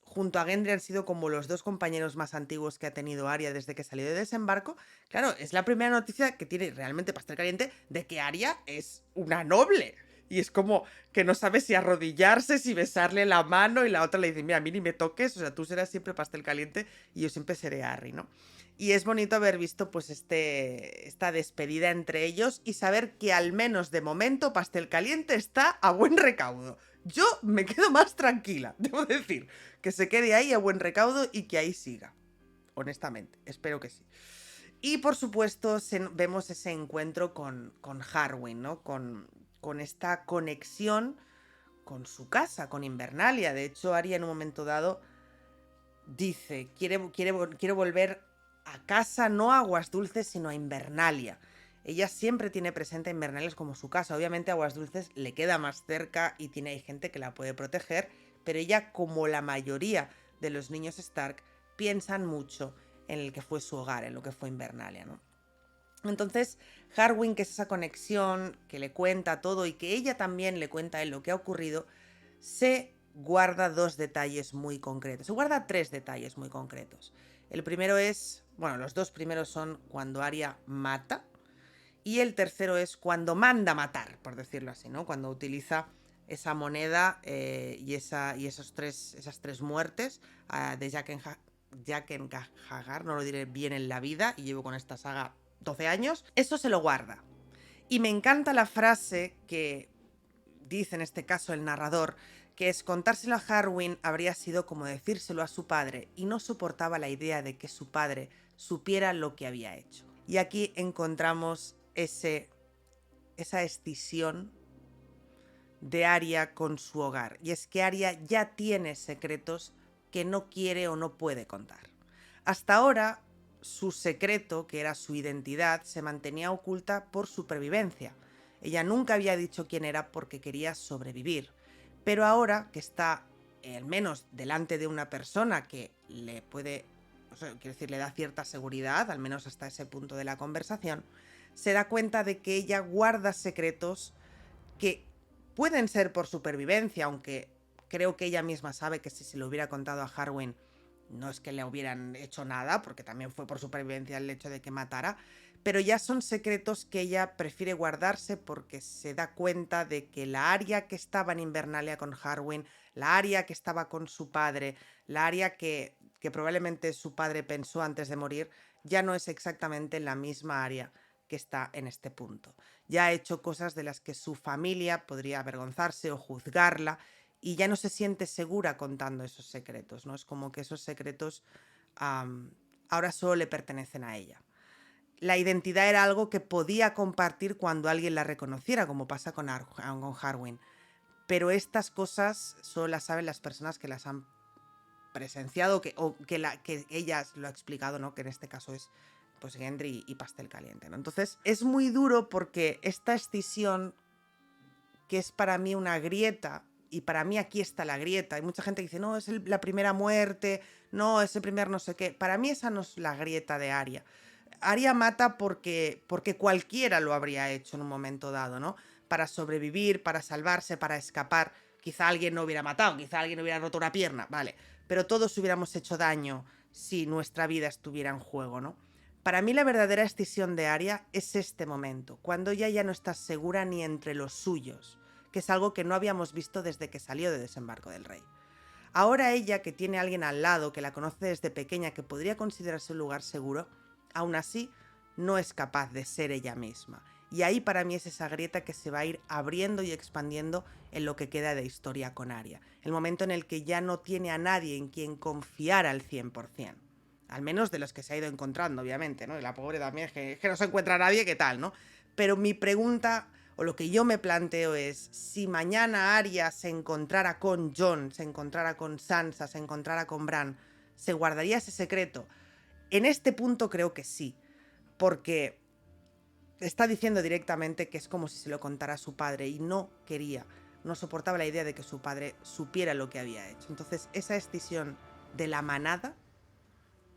S3: junto a Gendry han sido como los dos compañeros más antiguos que ha tenido Arya desde que salió de Desembarco, claro, es la primera noticia que tiene realmente Pastel Caliente de que Arya es una noble. Y es como que no sabe si arrodillarse, si besarle la mano, y la otra le dice, mira, a mí ni me toques, o sea, tú serás siempre Pastel Caliente y yo siempre seré Arry, ¿no? Y es bonito haber visto pues esta despedida entre ellos y saber que al menos de momento Pastel Caliente está a buen recaudo. Yo me quedo más tranquila, debo decir, que se quede ahí a buen recaudo y que ahí siga. Honestamente, espero que sí. Y por supuesto vemos ese encuentro con Harwin, ¿no? Con esta conexión con su casa, con Invernalia. De hecho, Arya en un momento dado dice, quiero volver a casa, no a Aguas Dulces, sino a Invernalia. Ella siempre tiene presente a Invernalia como su casa. Obviamente a Aguas Dulces le queda más cerca y hay gente que la puede proteger, pero ella, como la mayoría de los niños Stark, piensan mucho en el que fue su hogar, en lo que fue Invernalia, ¿no? Entonces, Harwin, que es esa conexión, que le cuenta todo y que ella también le cuenta a él lo que ha ocurrido, se guarda dos detalles muy concretos. Se guarda tres detalles muy concretos. El primero es, bueno, los dos primeros son cuando Arya mata, y el tercero es cuando manda matar, por decirlo así, ¿no? Cuando utiliza esa moneda y esas tres muertes de Jaqen H'ghar, no lo diré bien en la vida, y llevo con esta saga 12 años, eso se lo guarda. Y me encanta la frase que dice en este caso el narrador, que es: contárselo a Harwin habría sido como decírselo a su padre, y no soportaba la idea de que su padre supiera lo que había hecho. Y aquí encontramos esa escisión de Arya con su hogar, y es que Arya ya tiene secretos que no quiere o no puede contar. Hasta ahora, su secreto, que era su identidad, se mantenía oculta por supervivencia. Ella nunca había dicho quién era porque quería sobrevivir. Pero ahora que está, al menos delante de una persona que le puede, quiero decir, le da cierta seguridad, al menos hasta ese punto de la conversación, se da cuenta de que ella guarda secretos que pueden ser por supervivencia, aunque creo que ella misma sabe que si se lo hubiera contado a Harwin, no es que le hubieran hecho nada, porque también fue por supervivencia el hecho de que matara, pero ya son secretos que ella prefiere guardarse porque se da cuenta de que la Arya que estaba en Invernalia con Harwin, la Arya que estaba con su padre, la Arya que probablemente su padre pensó antes de morir, ya no es exactamente la misma Arya que está en este punto. Ya ha hecho cosas de las que su familia podría avergonzarse o juzgarla, y ya no se siente segura contando esos secretos, ¿no? Es como que esos secretos ahora solo le pertenecen a ella. La identidad era algo que podía compartir cuando alguien la reconociera, como pasa con Harwin. Pero estas cosas solo las saben las personas que las han presenciado o que ellas lo ha explicado, ¿no? Que en este caso es pues Gendry y Pastel Caliente, ¿no? Entonces es muy duro porque esta escisión, que es para mí una grieta, y para mí aquí está la grieta. Hay mucha gente que dice, no, es la primera muerte, no, es el primer no sé qué. Para mí esa no es la grieta de Arya. Arya mata porque cualquiera lo habría hecho en un momento dado, ¿no? Para sobrevivir, para salvarse, para escapar. Quizá alguien no hubiera matado, quizá alguien hubiera roto una pierna, vale. Pero todos hubiéramos hecho daño si nuestra vida estuviera en juego, ¿no? Para mí la verdadera escisión de Arya es este momento, cuando ella ya no está segura ni entre los suyos, que es algo que no habíamos visto desde que salió de Desembarco del Rey. Ahora ella, que tiene a alguien al lado, que la conoce desde pequeña, que podría considerarse un lugar seguro, aún así no es capaz de ser ella misma. Y ahí para mí es esa grieta que se va a ir abriendo y expandiendo en lo que queda de historia con Arya. El momento en el que ya no tiene a nadie en quien confiar al 100%. Al menos de los que se ha ido encontrando, obviamente, ¿no? Y la pobre también, que no se encuentra a nadie, ¿qué tal, no? Pero mi pregunta, o lo que yo me planteo es, si mañana Arya se encontrara con Jon, se encontrara con Sansa, se encontrara con Bran, ¿se guardaría ese secreto? En este punto creo que sí, porque está diciendo directamente que es como si se lo contara a su padre y no quería, no soportaba la idea de que su padre supiera lo que había hecho. Entonces, esa escisión de la manada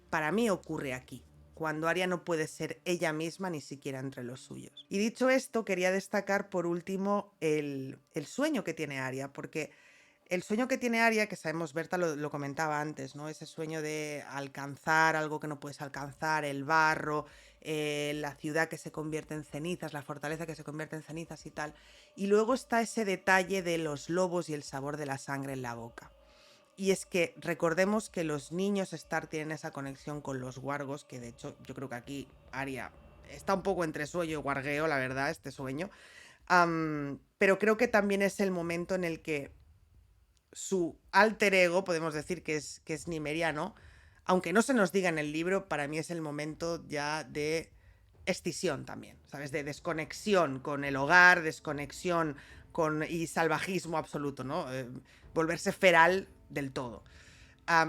S3: para mí ocurre aquí, cuando Arya no puede ser ella misma ni siquiera entre los suyos. Y dicho esto, quería destacar por último el sueño que tiene Arya, porque el sueño que tiene Arya, que sabemos, Berta lo comentaba antes, ¿no? Ese sueño de alcanzar algo que no puedes alcanzar, el barro, la ciudad que se convierte en cenizas, la fortaleza que se convierte en cenizas y tal. Y luego está ese detalle de los lobos y el sabor de la sangre en la boca. Y es que recordemos que los niños Stark tienen esa conexión con los wargos, que de hecho yo creo que aquí Arya está un poco entre sueño y wargueo, la verdad, este sueño. Pero creo que también es el momento en el que su alter ego, podemos decir que es Nymeriano, aunque no se nos diga en el libro, para mí es el momento ya de escisión también, ¿sabes? De desconexión con el hogar, desconexión y salvajismo absoluto, ¿no? Volverse feral del todo.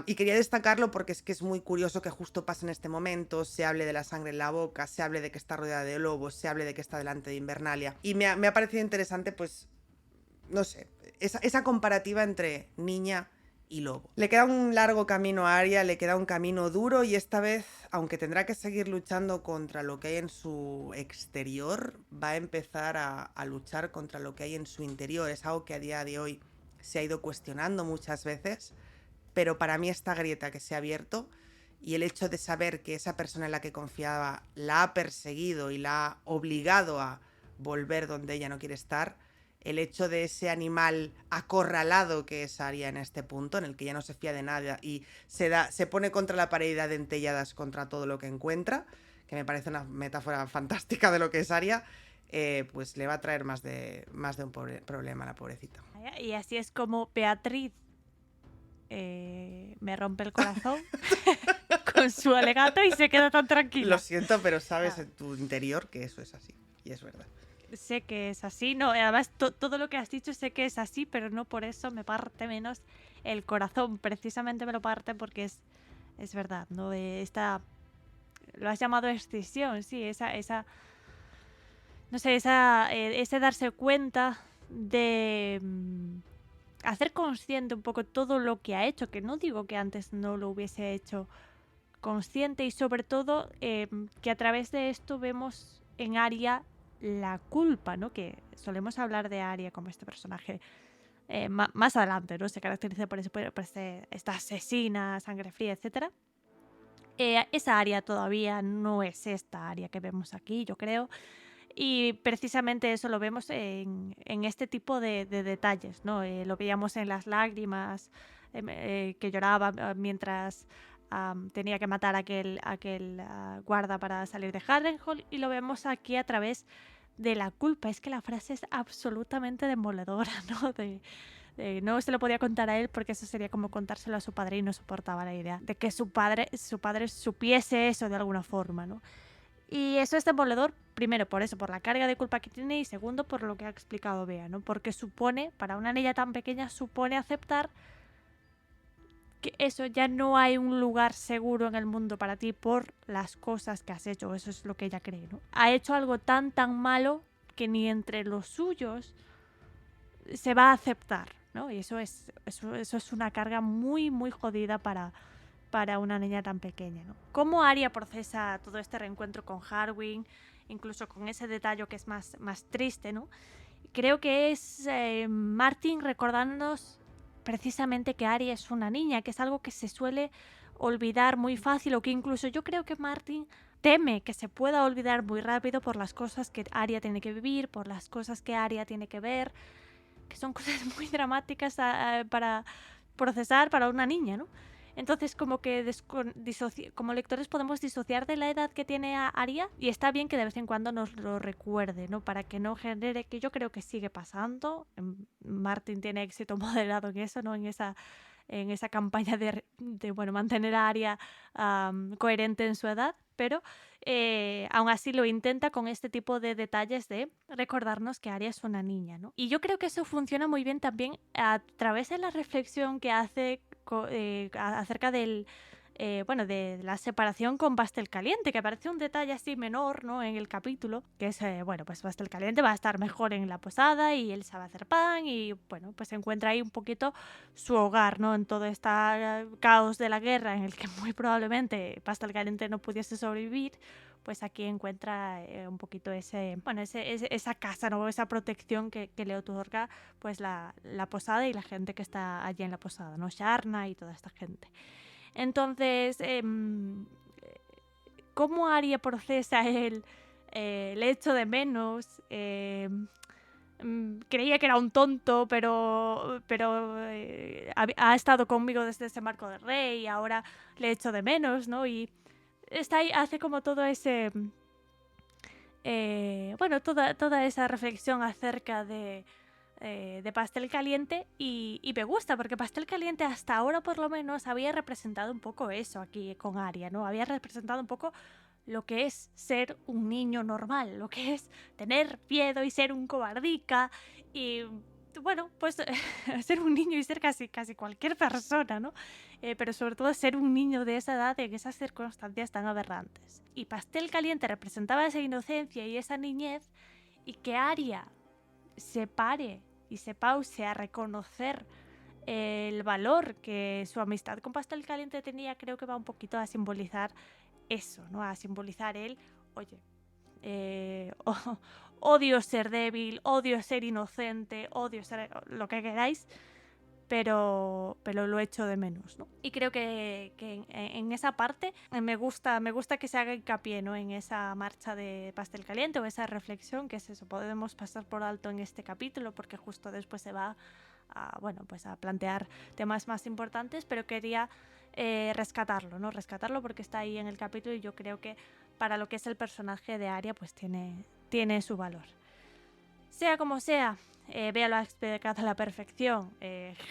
S3: Y quería destacarlo porque es que es muy curioso que justo pase en este momento, se hable de la sangre en la boca, se hable de que está rodeada de lobos, se hable de que está delante de Invernalia. Y me ha parecido interesante, pues, no sé, esa comparativa entre niña y lobo. Le queda un largo camino a Arya, le queda un camino duro y esta vez, aunque tendrá que seguir luchando contra lo que hay en su exterior, va a empezar a luchar contra lo que hay en su interior. Es algo que a día de hoy se ha ido cuestionando muchas veces, pero para mí esta grieta que se ha abierto y el hecho de saber que esa persona en la que confiaba la ha perseguido y la ha obligado a volver donde ella no quiere estar, el hecho de ese animal acorralado que es Arya en este punto, en el que ya no se fía de nada y se pone contra la pared y da dentelladas contra todo lo que encuentra, que me parece una metáfora fantástica de lo que es Arya, pues le va a traer más de un problema a la pobrecita.
S2: Y así es como Beatriz me rompe el corazón con su alegato y se queda tan tranquila.
S3: Lo siento, pero sabes en tu interior que eso es así, y es verdad.
S2: Sé que es así, no, además todo lo que has dicho sé que es así, pero no por eso me parte menos el corazón. Precisamente me lo parte porque es verdad, ¿no? Lo has llamado escisión, sí, no sé, ese darse cuenta de hacer consciente un poco todo lo que ha hecho, que no digo que antes no lo hubiese hecho consciente, y sobre todo que a través de esto vemos en Arya la culpa, ¿no? Que solemos hablar de Arya como este personaje más adelante, ¿no? Se caracteriza por esta asesina, sangre fría, etc. Esa Arya todavía no es esta Arya que vemos aquí, yo creo. Y precisamente eso lo vemos en este tipo de detalles, ¿no? Lo veíamos en las lágrimas que lloraba mientras tenía que matar a aquel guarda para salir de Harrenhal, y lo vemos aquí a través de la culpa. Es que la frase es absolutamente demoledora, ¿no? No se lo podía contar a él porque eso sería como contárselo a su padre, y no soportaba la idea de que su padre supiese eso de alguna forma, ¿no? Y eso es demoledor, primero por eso, por la carga de culpa que tiene, y segundo por lo que ha explicado Bea, ¿no? Porque supone, para una niña tan pequeña, supone aceptar que eso, ya no hay un lugar seguro en el mundo para ti por las cosas que has hecho. Eso es lo que ella cree, ¿no? Ha hecho algo tan malo que ni entre los suyos se va a aceptar, ¿no? Y eso es una carga muy, muy jodida para una niña tan pequeña, ¿no? Cómo Arya procesa todo este reencuentro con Harwin, incluso con ese detalle que es más triste, ¿no? Creo que es Martin recordándonos precisamente que Arya es una niña, que es algo que se suele olvidar muy fácil, o que incluso yo creo que Martin teme que se pueda olvidar muy rápido por las cosas que Arya tiene que vivir, por las cosas que Arya tiene que ver, que son cosas muy dramáticas para procesar para una niña, ¿no? Entonces, como que como lectores podemos disociar de la edad que tiene Arya, y está bien que de vez en cuando nos lo recuerde, ¿no? Para que no genere, que yo creo que sigue pasando. Martin tiene éxito moderado en eso, ¿no? En esa campaña de bueno, mantener a Arya coherente en su edad, pero aún así lo intenta con este tipo de detalles de recordarnos que Arya es una niña, ¿no? Y yo creo que eso funciona muy bien también a través de la reflexión que hace acerca del bueno, de la separación con Pastel Caliente, que parece un detalle así menor, ¿no? En el capítulo, que es, bueno, pues Pastel Caliente va a estar mejor en la posada y él sabe hacer pan y, bueno, pues encuentra ahí un poquito su hogar, ¿no? En todo este caos de la guerra en el que muy probablemente Pastel Caliente no pudiese sobrevivir, pues aquí encuentra un poquito esa casa, ¿no? Esa protección que le otorga pues la posada y la gente que está allí en la posada, ¿no? Sharna y toda esta gente. Entonces, ¿cómo Arya procesa el hecho de menos? Creía que era un tonto, pero ha estado conmigo desde ese marco de rey y ahora le echo de menos, ¿no? Y está ahí, hace como todo ese... bueno, toda esa reflexión acerca de Pastel Caliente y me gusta porque Pastel Caliente hasta ahora por lo menos había representado un poco eso aquí con Arya, ¿no? Había representado un poco lo que es ser un niño normal, lo que es tener miedo y ser un cobardica y bueno, pues ser un niño y ser casi cualquier persona, ¿no? Pero sobre todo ser un niño de esa edad en esas circunstancias tan aberrantes. Y Pastel Caliente representaba esa inocencia y esa niñez, y que Arya se pare y se pause a reconocer el valor que su amistad con Pastel Caliente tenía, creo que va un poquito a simbolizar eso, ¿no? A simbolizar el, oye, odio ser débil, odio ser inocente, odio ser lo que queráis, pero lo echo de menos, ¿no? Y creo que en esa parte me gusta que se haga hincapié, ¿no? En esa marcha de Pastel Caliente o esa reflexión, que es eso, podemos pasar por alto en este capítulo porque justo después se va a, bueno, pues a plantear temas más importantes, pero quería rescatarlo, ¿no? Rescatarlo porque está ahí en el capítulo y yo creo que para lo que es el personaje de Arya pues tiene su valor. Sea como sea, Bea lo ha explicado a la perfección.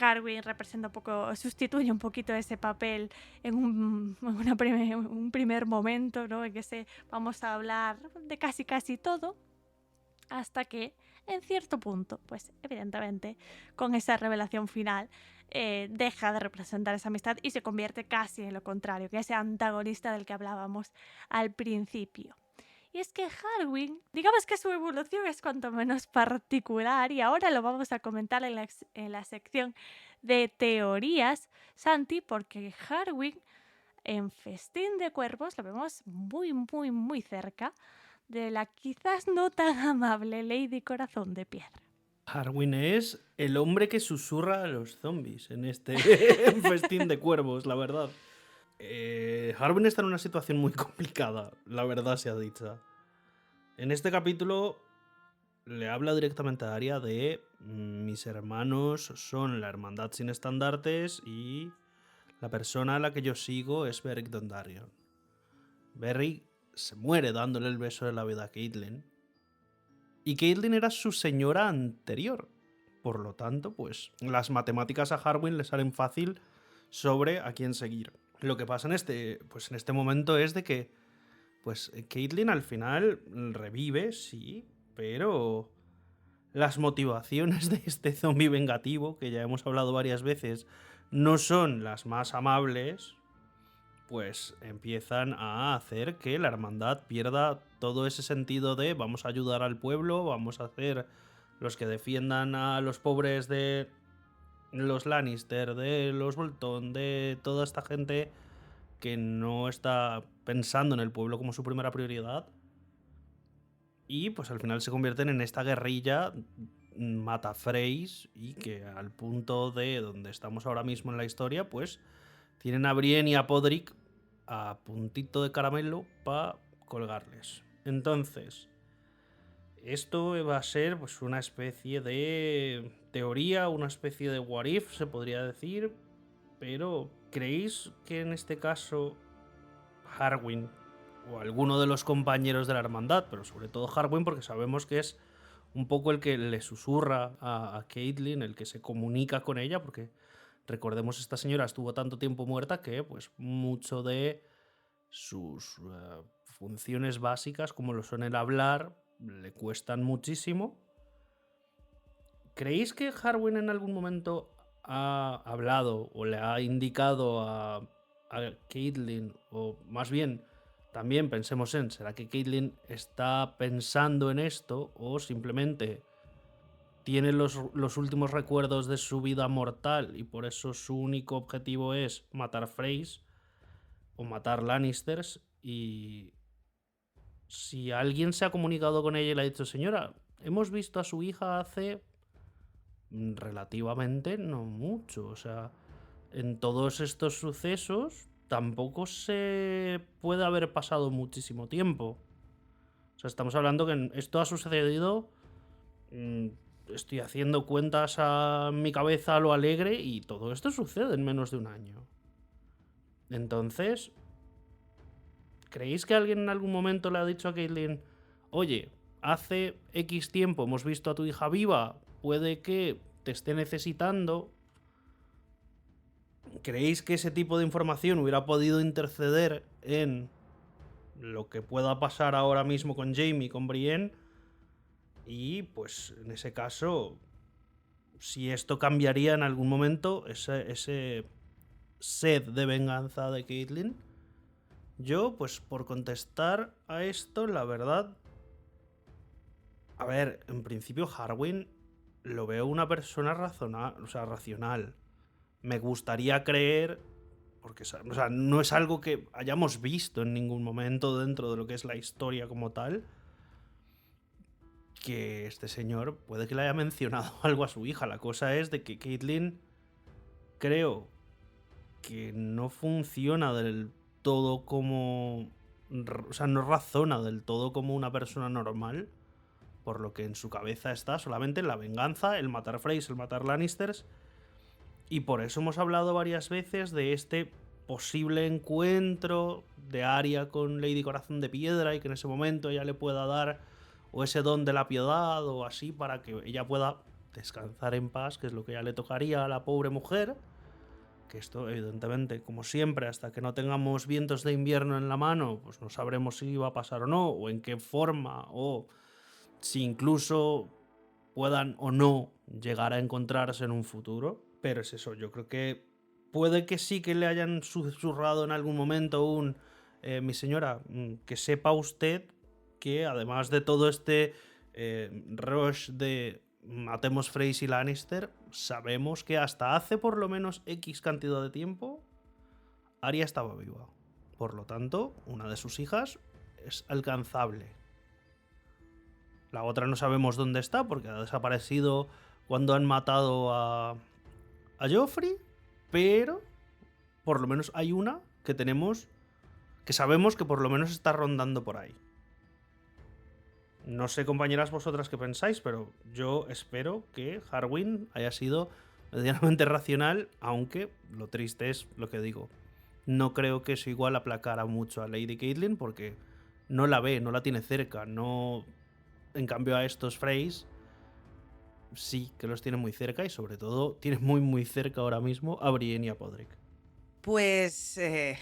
S2: Harwin representa un poco, sustituye un poquito ese papel en un primer momento, ¿no? En que vamos a hablar de casi todo, hasta que en cierto punto, pues evidentemente, con esa revelación final, deja de representar esa amistad y se convierte casi en lo contrario, que ese antagonista del que hablábamos al principio. Y es que Harwin, digamos que su evolución es cuanto menos particular y ahora lo vamos a comentar en la sección de teorías, Santi, porque Harwin en Festín de Cuervos lo vemos muy cerca de la quizás no tan amable Lady Corazón de Piedra.
S4: Harwin es el hombre que susurra a los zombies en este Festín de Cuervos, la verdad. Harwin está en una situación muy complicada, la verdad sea dicha. En este capítulo le habla directamente a Arya de mis hermanos son la hermandad sin estandartes y la persona a la que yo sigo es Beric Dondarrion. Beric se muere dándole el beso de la vida a Catelyn y Catelyn era su señora anterior. Por lo tanto, pues las matemáticas a Harwin le salen fácil sobre a quién seguir. Lo que pasa en este momento es de que pues Catelyn al final revive, sí, pero las motivaciones de este zombie vengativo, que ya hemos hablado varias veces, no son las más amables, pues empiezan a hacer que la hermandad pierda todo ese sentido de vamos a ayudar al pueblo, vamos a hacer los que defiendan a los pobres de los Lannister, de los Bolton, de toda esta gente que no está pensando en el pueblo como su primera prioridad. Y pues al final se convierten en esta guerrilla mata Freys y que al punto de donde estamos ahora mismo en la historia, pues tienen a Brienne y a Podrick a puntito de caramelo para colgarles. Entonces, esto va a ser pues una especie de teoría, una especie de what if, se podría decir, pero ¿creéis que en este caso Harwin o alguno de los compañeros de la hermandad, pero sobre todo Harwin, porque sabemos que es un poco el que le susurra a Caitlyn, el que se comunica con ella, porque recordemos, esta señora estuvo tanto tiempo muerta que pues mucho de sus funciones básicas, como lo son el hablar, le cuestan muchísimo. ¿Creéis que Harwin en algún momento ha hablado o le ha indicado a Caitlyn, o más bien también pensemos en, ¿será que Caitlyn está pensando en esto o simplemente tiene los últimos recuerdos de su vida mortal y por eso su único objetivo es matar Frey's o matar Lannisters? Y si alguien se ha comunicado con ella y le ha dicho, señora, hemos visto a su hija hace relativamente no mucho, o sea, en todos estos sucesos tampoco se puede haber pasado muchísimo tiempo. O sea, estamos hablando que esto ha sucedido, estoy haciendo cuentas a mi cabeza a lo alegre, y todo esto sucede en menos de un año. Entonces, ¿creéis que alguien en algún momento le ha dicho a Caitlyn, oye, hace X tiempo hemos visto a tu hija viva, puede que te esté necesitando? ¿Creéis que ese tipo de información hubiera podido interceder en lo que pueda pasar ahora mismo con Jaime y con Brienne? Y pues en ese caso, si esto cambiaría en algún momento ese sed de venganza de Caitlyn. Yo, pues por contestar a esto, la verdad, a ver, en principio Harwin lo veo una persona racional. Me gustaría creer, porque o sea, no es algo que hayamos visto en ningún momento dentro de lo que es la historia como tal, que este señor puede que le haya mencionado algo a su hija. La cosa es de que Caitlyn, creo que no funciona del todo como... O sea, no razona del todo como una persona normal, por lo que en su cabeza está solamente la venganza, el matar Freys, el matar Lannisters. Y por eso hemos hablado varias veces de este posible encuentro de Arya con Lady Corazón de Piedra, y que en ese momento ella le pueda dar o ese don de la piedad o así, para que ella pueda descansar en paz, que es lo que ya le tocaría a la pobre mujer. Que esto, evidentemente, como siempre, hasta que no tengamos vientos de invierno en la mano, pues no sabremos si va a pasar o no, o en qué forma, o si incluso puedan o no llegar a encontrarse en un futuro. Pero es eso, yo creo que puede que sí que le hayan susurrado en algún momento un mi señora, que sepa usted que además de todo este rush de matemos Freys y Lannister, sabemos que hasta hace por lo menos X cantidad de tiempo Arya estaba viva. Por lo tanto, una de sus hijas es alcanzable. La otra no sabemos dónde está, porque ha desaparecido cuando han matado a Joffrey, pero por lo menos hay una que tenemos, que sabemos que por lo menos está rondando por ahí. No sé, compañeras, vosotras qué pensáis, pero yo espero que Harwin haya sido medianamente racional, aunque lo triste es lo que digo. No creo que eso igual aplacara mucho a Lady Caitlyn, porque no la ve, no la tiene cerca. No, en cambio a estos Freys sí que los tiene muy cerca, y sobre todo tiene muy muy cerca ahora mismo a Brienne y a Podrick.
S3: Pues... es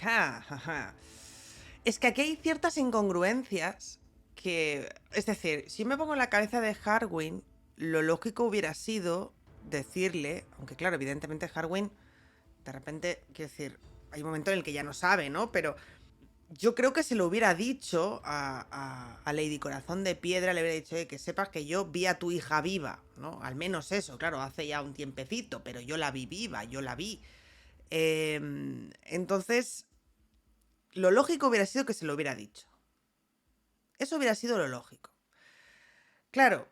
S3: que aquí hay ciertas incongruencias que... Es decir, si me pongo en la cabeza de Harwin, lo lógico hubiera sido decirle, aunque claro, evidentemente Harwin, de repente, quiero decir, hay un momento en el que ya no sabe, ¿no? Pero yo creo que se lo hubiera dicho a Lady Corazón de Piedra, le hubiera dicho, que sepas que yo vi a tu hija viva, ¿no? Al menos eso, claro, hace ya un tiempecito, pero yo la vi viva, yo la vi. Entonces, lo lógico hubiera sido que se lo hubiera dicho. Eso hubiera sido lo lógico. Claro,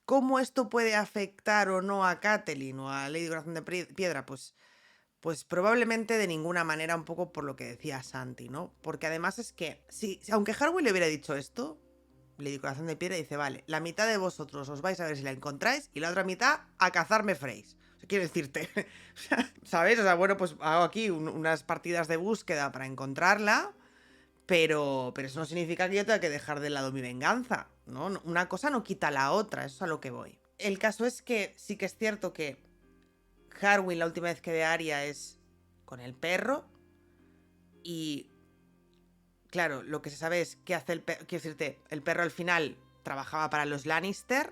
S3: ¿cómo esto puede afectar o no a Catelyn o a Lady Corazón de Piedra? Pues probablemente de ninguna manera, un poco por lo que decía Santi, ¿no? Porque además es que, aunque Harwin le hubiera dicho esto, Lady Corazón de Piedra dice, vale, la mitad de vosotros os vais a ver si la encontráis y la otra mitad a cazarme Freys. O sea, quiero decirte. ¿Sabes? O sea, bueno, pues hago aquí unas partidas de búsqueda para encontrarla, pero eso no significa que yo tenga que dejar de lado mi venganza, ¿no? Una cosa no quita la otra, eso es a lo que voy. El caso es que sí que es cierto que Harwin la última vez que ve a Arya es con el perro y... Claro, lo que se sabe es qué hace el perro. Quiero decirte, el perro al final trabajaba para los Lannister.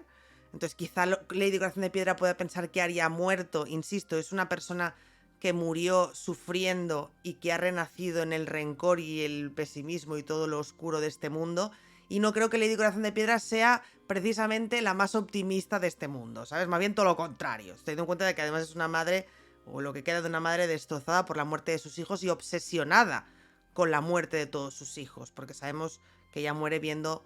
S3: Entonces quizá Lady Corazón de Piedra pueda pensar que Arya ha muerto. Insisto, es una persona que murió sufriendo y que ha renacido en el rencor y el pesimismo y todo lo oscuro de este mundo. Y no creo que Lady Corazón de Piedra sea precisamente la más optimista de este mundo, ¿sabes? Más bien todo lo contrario. Teniendo en cuenta de que además es una madre, o lo que queda de una madre destrozada por la muerte de sus hijos y obsesionada con la muerte de todos sus hijos, porque sabemos que ella muere viendo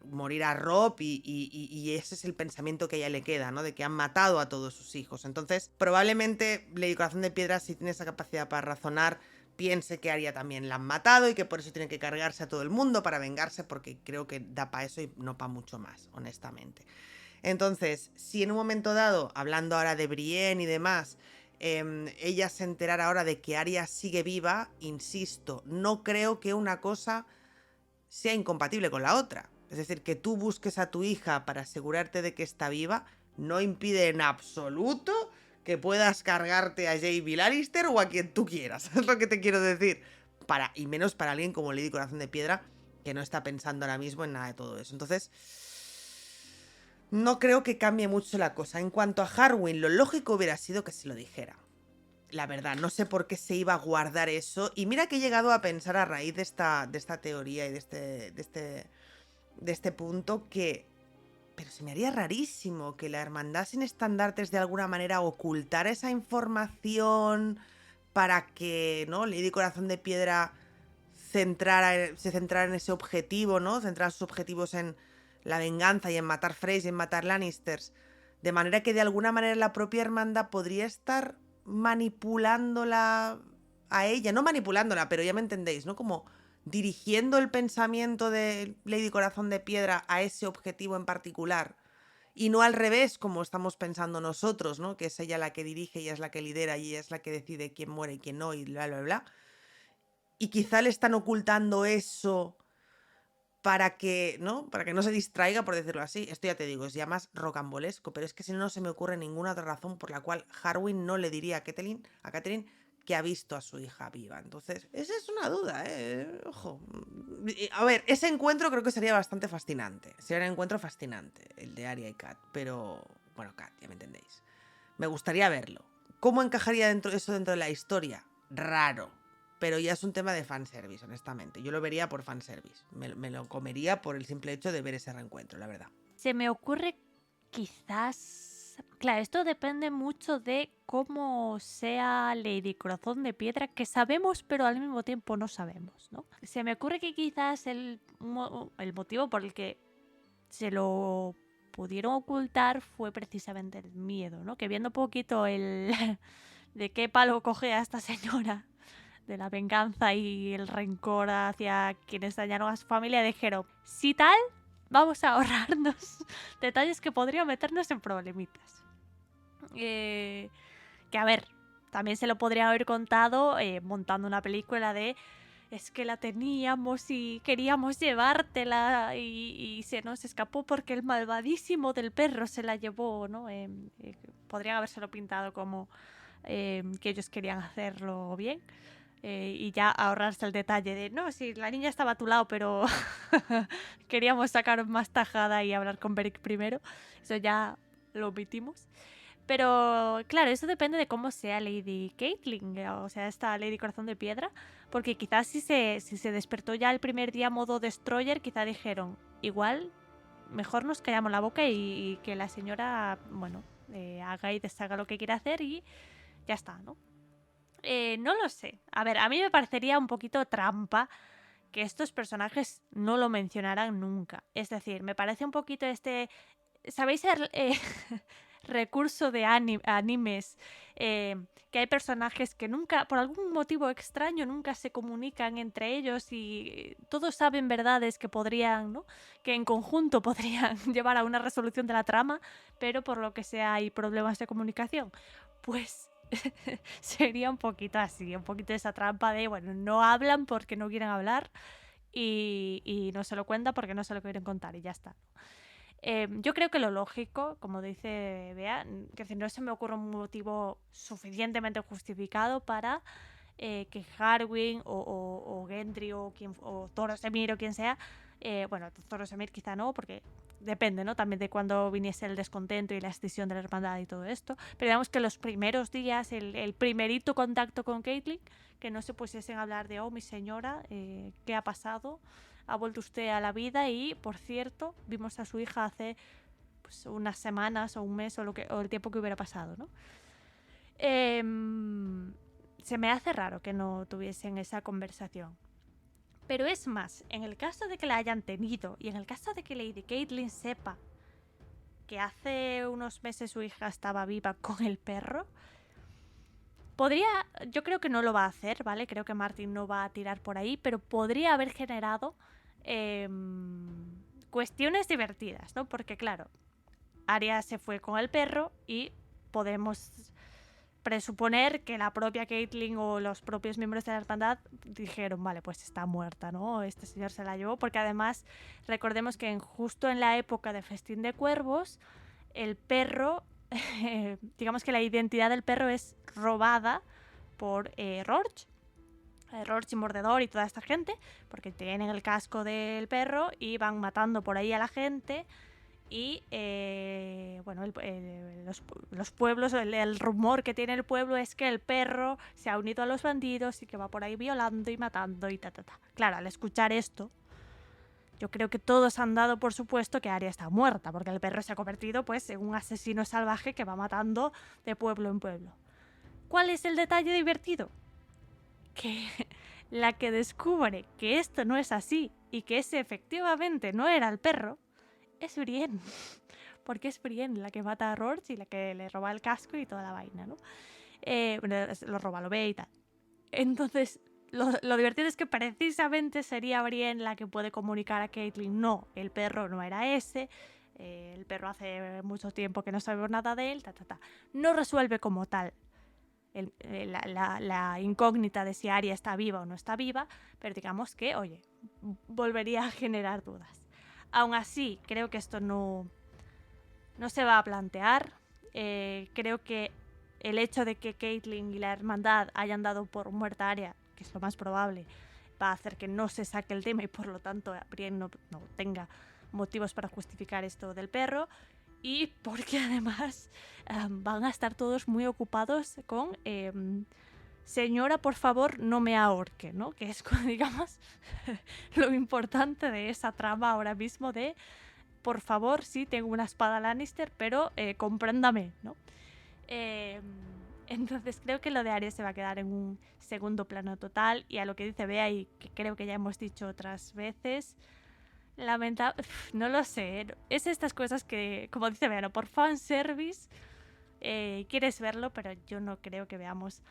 S3: morir a Robb y ese es el pensamiento que a ella le queda, ¿no? De que han matado a todos sus hijos. Entonces, probablemente Lady Corazón de Piedra, si tiene esa capacidad para razonar, piense que a Arya también la han matado y que por eso tiene que cargarse a todo el mundo para vengarse, porque creo que da para eso y no para mucho más, honestamente. Entonces, si en un momento dado, hablando ahora de Brienne y demás, ella se enterara ahora de que Arya sigue viva, insisto, no creo que una cosa sea incompatible con la otra. Es decir, que tú busques a tu hija para asegurarte de que está viva no impide en absoluto que puedas cargarte a Jaime Lannister o a quien tú quieras. Es lo que te quiero decir. Y menos para alguien como Lady Corazón de Piedra, que no está pensando ahora mismo en nada de todo eso. Entonces, no creo que cambie mucho la cosa. En cuanto a Harwin, lo lógico hubiera sido que se lo dijera. La verdad, no sé por qué se iba a guardar eso. Y mira que he llegado a pensar a raíz de esta teoría y de este punto que... Pero se me haría rarísimo que la hermandad sin estandartes de alguna manera ocultara esa información para que, ¿no? Lady Corazón de Piedra se centrara en ese objetivo, ¿no? Centrar sus objetivos en la venganza y en matar Freys y en matar Lannisters. De manera que de alguna manera la propia hermandad podría estar manipulándola a ella. No manipulándola, pero ya me entendéis, ¿no? Como dirigiendo el pensamiento de Lady Corazón de Piedra a ese objetivo en particular. Y no al revés, como estamos pensando nosotros, ¿no? Que es ella la que dirige, ella es la que lidera y ella es la que decide quién muere y quién no y bla, bla, bla. Y quizá le están ocultando eso para que no se distraiga, por decirlo así. Esto ya te digo, es ya más rocambolesco, pero es que si no se me ocurre ninguna otra razón por la cual Harwin no le diría a Catelyn que ha visto a su hija viva. Entonces, esa es una duda, ojo. A ver, ese encuentro creo que sería bastante fascinante. Sería un encuentro fascinante, el de Arya y Kat. Pero, bueno, Kat, ya me entendéis. Me gustaría verlo. ¿Cómo encajaría eso dentro de la historia? Raro. Pero ya es un tema de fanservice, honestamente. Yo lo vería por fanservice. Me lo comería por el simple hecho de ver ese reencuentro, la verdad.
S2: Se me ocurre quizás... Claro, esto depende mucho de cómo sea Lady Corazón de Piedra, que sabemos pero al mismo tiempo no sabemos, ¿no? Se me ocurre que quizás el motivo por el que se lo pudieron ocultar fue precisamente el miedo, ¿no? Que viendo poquito de qué palo coge a esta señora de la venganza y el rencor hacia quienes dañaron a su familia, dijeron, si tal, vamos a ahorrarnos detalles que podrían meternos en problemitas. Que a ver, también se lo podría haber contado montando una película de es que la teníamos y queríamos llevártela y se nos escapó porque el malvadísimo del perro se la llevó, ¿no? Podrían habérselo pintado como que ellos querían hacerlo bien. Y ya ahorrarse el detalle de no, si la niña estaba a tu lado, pero queríamos sacar más tajada y hablar con Beric primero. Eso ya lo omitimos. Pero claro, eso depende de cómo sea Lady Catelyn, o sea, esta Lady Corazón de Piedra. Porque quizás si se despertó ya el primer día modo Destroyer, quizá dijeron, igual mejor nos callamos la boca y que la señora, bueno, haga y deshaga lo que quiera hacer y ya está, ¿no? No lo sé. A ver, a mí me parecería un poquito trampa que estos personajes no lo mencionaran nunca. Es decir, me parece un poquito ¿sabéis recurso de animes, que hay personajes que nunca, por algún motivo extraño, nunca se comunican entre ellos y todos saben verdades que podrían, ¿no? Que en conjunto podrían llevar a una resolución de la trama, pero por lo que sea hay problemas de comunicación. Pues sería un poquito así, un poquito esa trampa de, bueno, no hablan porque no quieren hablar y no se lo cuentan porque no se lo quieren contar y ya está. Yo creo que lo lógico, como dice Bea, que no se me ocurre un motivo suficientemente justificado para que Harwin o Gendry o Zoro Semir o quien sea, bueno, Zoro Semir quizá no, porque depende, ¿no? También de cuando viniese el descontento y la escisión de la hermandad y todo esto. Pero digamos que los primeros días, el primerito contacto con Caitlyn, que no se pusiesen a hablar de, oh, mi señora, ¿qué ha pasado? Ha vuelto usted a la vida y, por cierto, vimos a su hija hace pues, unas semanas o un mes o el tiempo que hubiera pasado, ¿no? Se me hace raro que no tuviesen esa conversación. Pero es más, en el caso de que la hayan tenido y en el caso de que Lady Caitlyn sepa que hace unos meses su hija estaba viva con el perro, yo creo que no lo va a hacer, ¿vale? Creo que Martin no va a tirar por ahí, pero podría haber generado cuestiones divertidas, ¿no? Porque claro, Arya se fue con el perro y podemos presuponer que la propia Caitlyn o los propios miembros de la hermandad dijeron, vale, pues está muerta, ¿no? Este señor se la llevó, porque además recordemos que justo en la época de Festín de Cuervos, el perro, digamos que la identidad del perro es robada por Roach y Mordedor y toda esta gente, porque tienen el casco del perro y van matando por ahí a la gente. Y bueno, los pueblos, el rumor que tiene el pueblo es que el perro se ha unido a los bandidos y que va por ahí violando y matando y ta. Claro, al escuchar esto, yo creo que todos han dado por supuesto que Arya está muerta, porque el perro se ha convertido pues en un asesino salvaje que va matando de pueblo en pueblo. ¿Cuál es el detalle divertido? Que la que descubre que esto no es así y que ese efectivamente no era el perro es Brienne, porque es Brienne la que mata a Roach y la que le roba el casco y toda la vaina, ¿no? Bueno, lo roba, lo ve y tal. Entonces, lo divertido es que precisamente sería Brienne la que puede comunicar a Caitlyn, no, el perro no era ese, el perro hace mucho tiempo que no sabemos nada de él, No resuelve como tal la incógnita de si Arya está viva o no está viva, pero digamos que, oye, volvería a generar dudas. Aún así, creo que esto no se va a plantear. Creo que el hecho de que Caitlyn y la hermandad hayan dado por muerta a Arya, que es lo más probable, va a hacer que no se saque el tema y por lo tanto Brienne no tenga motivos para justificar esto del perro. Y porque además van a estar todos muy ocupados con señora, por favor, no me ahorque, ¿no? Que es, digamos, lo importante de esa trama ahora mismo de, por favor, sí, tengo una espada Lannister, pero compréndame, ¿no? Entonces creo que lo de Arya se va a quedar en un segundo plano total, y a lo que dice Bea, y que creo que ya hemos dicho otras veces, lamentable, no lo sé, es estas cosas que, como dice Bea, ¿no? Por fanservice quieres verlo, pero yo no creo que veamos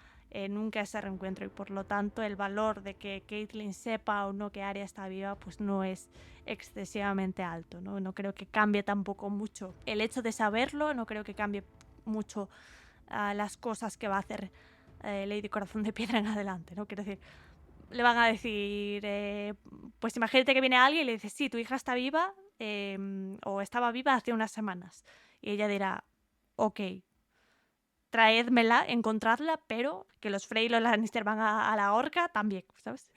S2: nunca ese reencuentro, y por lo tanto el valor de que Caitlyn sepa o no que Arya está viva pues no es excesivamente alto, ¿no? No creo que cambie tampoco mucho el hecho de saberlo, no creo que cambie mucho las cosas que va a hacer Lady Corazón de Piedra en adelante, ¿no? Quiero decir, le van a decir, pues imagínate que viene alguien y le dice, sí, tu hija está viva o estaba viva hace unas semanas, y ella dirá, ok, traédmela, encontradla, pero que los Frey y los Lannister van a la horca también, ¿sabes?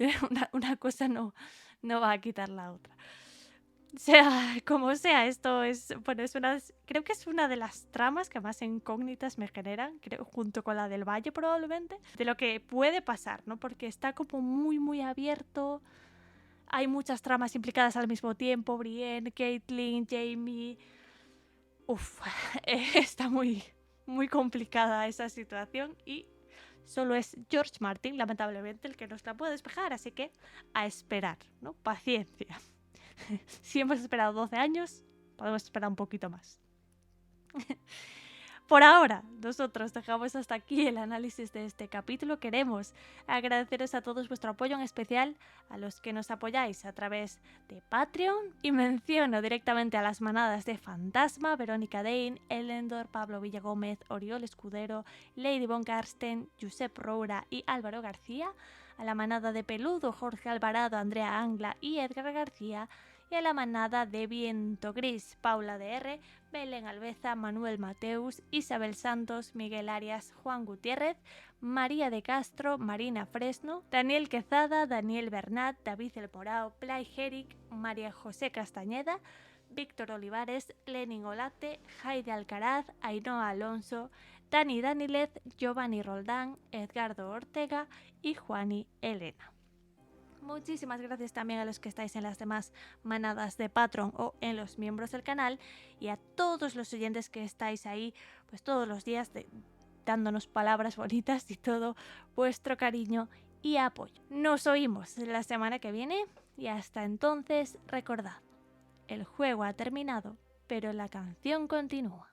S2: Una cosa no va a quitar la otra. O sea, como sea, esto es, bueno, creo que es una de las tramas que más incógnitas me generan, creo, junto con la del Valle probablemente, de lo que puede pasar, ¿no? Porque está como muy, muy abierto, hay muchas tramas implicadas al mismo tiempo, Brienne, Caitlyn, Jaime. Está muy complicada esa situación y solo es George Martin, lamentablemente, el que nos la puede despejar, así que a esperar, ¿no? Paciencia. Si hemos esperado 12 años, podemos esperar un poquito más. por ahora, nosotros dejamos hasta aquí el análisis de este capítulo. Queremos agradeceros a todos vuestro apoyo, en especial a los que nos apoyáis a través de Patreon. Y menciono directamente a las manadas de Fantasma, Verónica Dane, Elendor, Pablo Villagómez, Oriol Escudero, Lady von Karsten, Josep Roura y Álvaro García, a la manada de Peludo, Jorge Alvarado, Andrea Angla y Edgar García, y a la manada de Viento Gris, Paula DR, Belén Albeza, Manuel Mateus, Isabel Santos, Miguel Arias, Juan Gutiérrez, María de Castro, Marina Fresno, Daniel Quezada, Daniel Bernat, David El Porao, Play Jeric, María José Castañeda, Víctor Olivares, Lenin Olate, Jaide Alcaraz, Ainhoa Alonso, Dani Danilez, Giovanni Roldán, Edgardo Ortega y Juani Elena. Muchísimas gracias también a los que estáis en las demás manadas de Patreon o en los miembros del canal, y a todos los oyentes que estáis ahí pues todos los días dándonos palabras bonitas y todo vuestro cariño y apoyo. Nos oímos la semana que viene y hasta entonces recordad, el juego ha terminado, pero la canción continúa.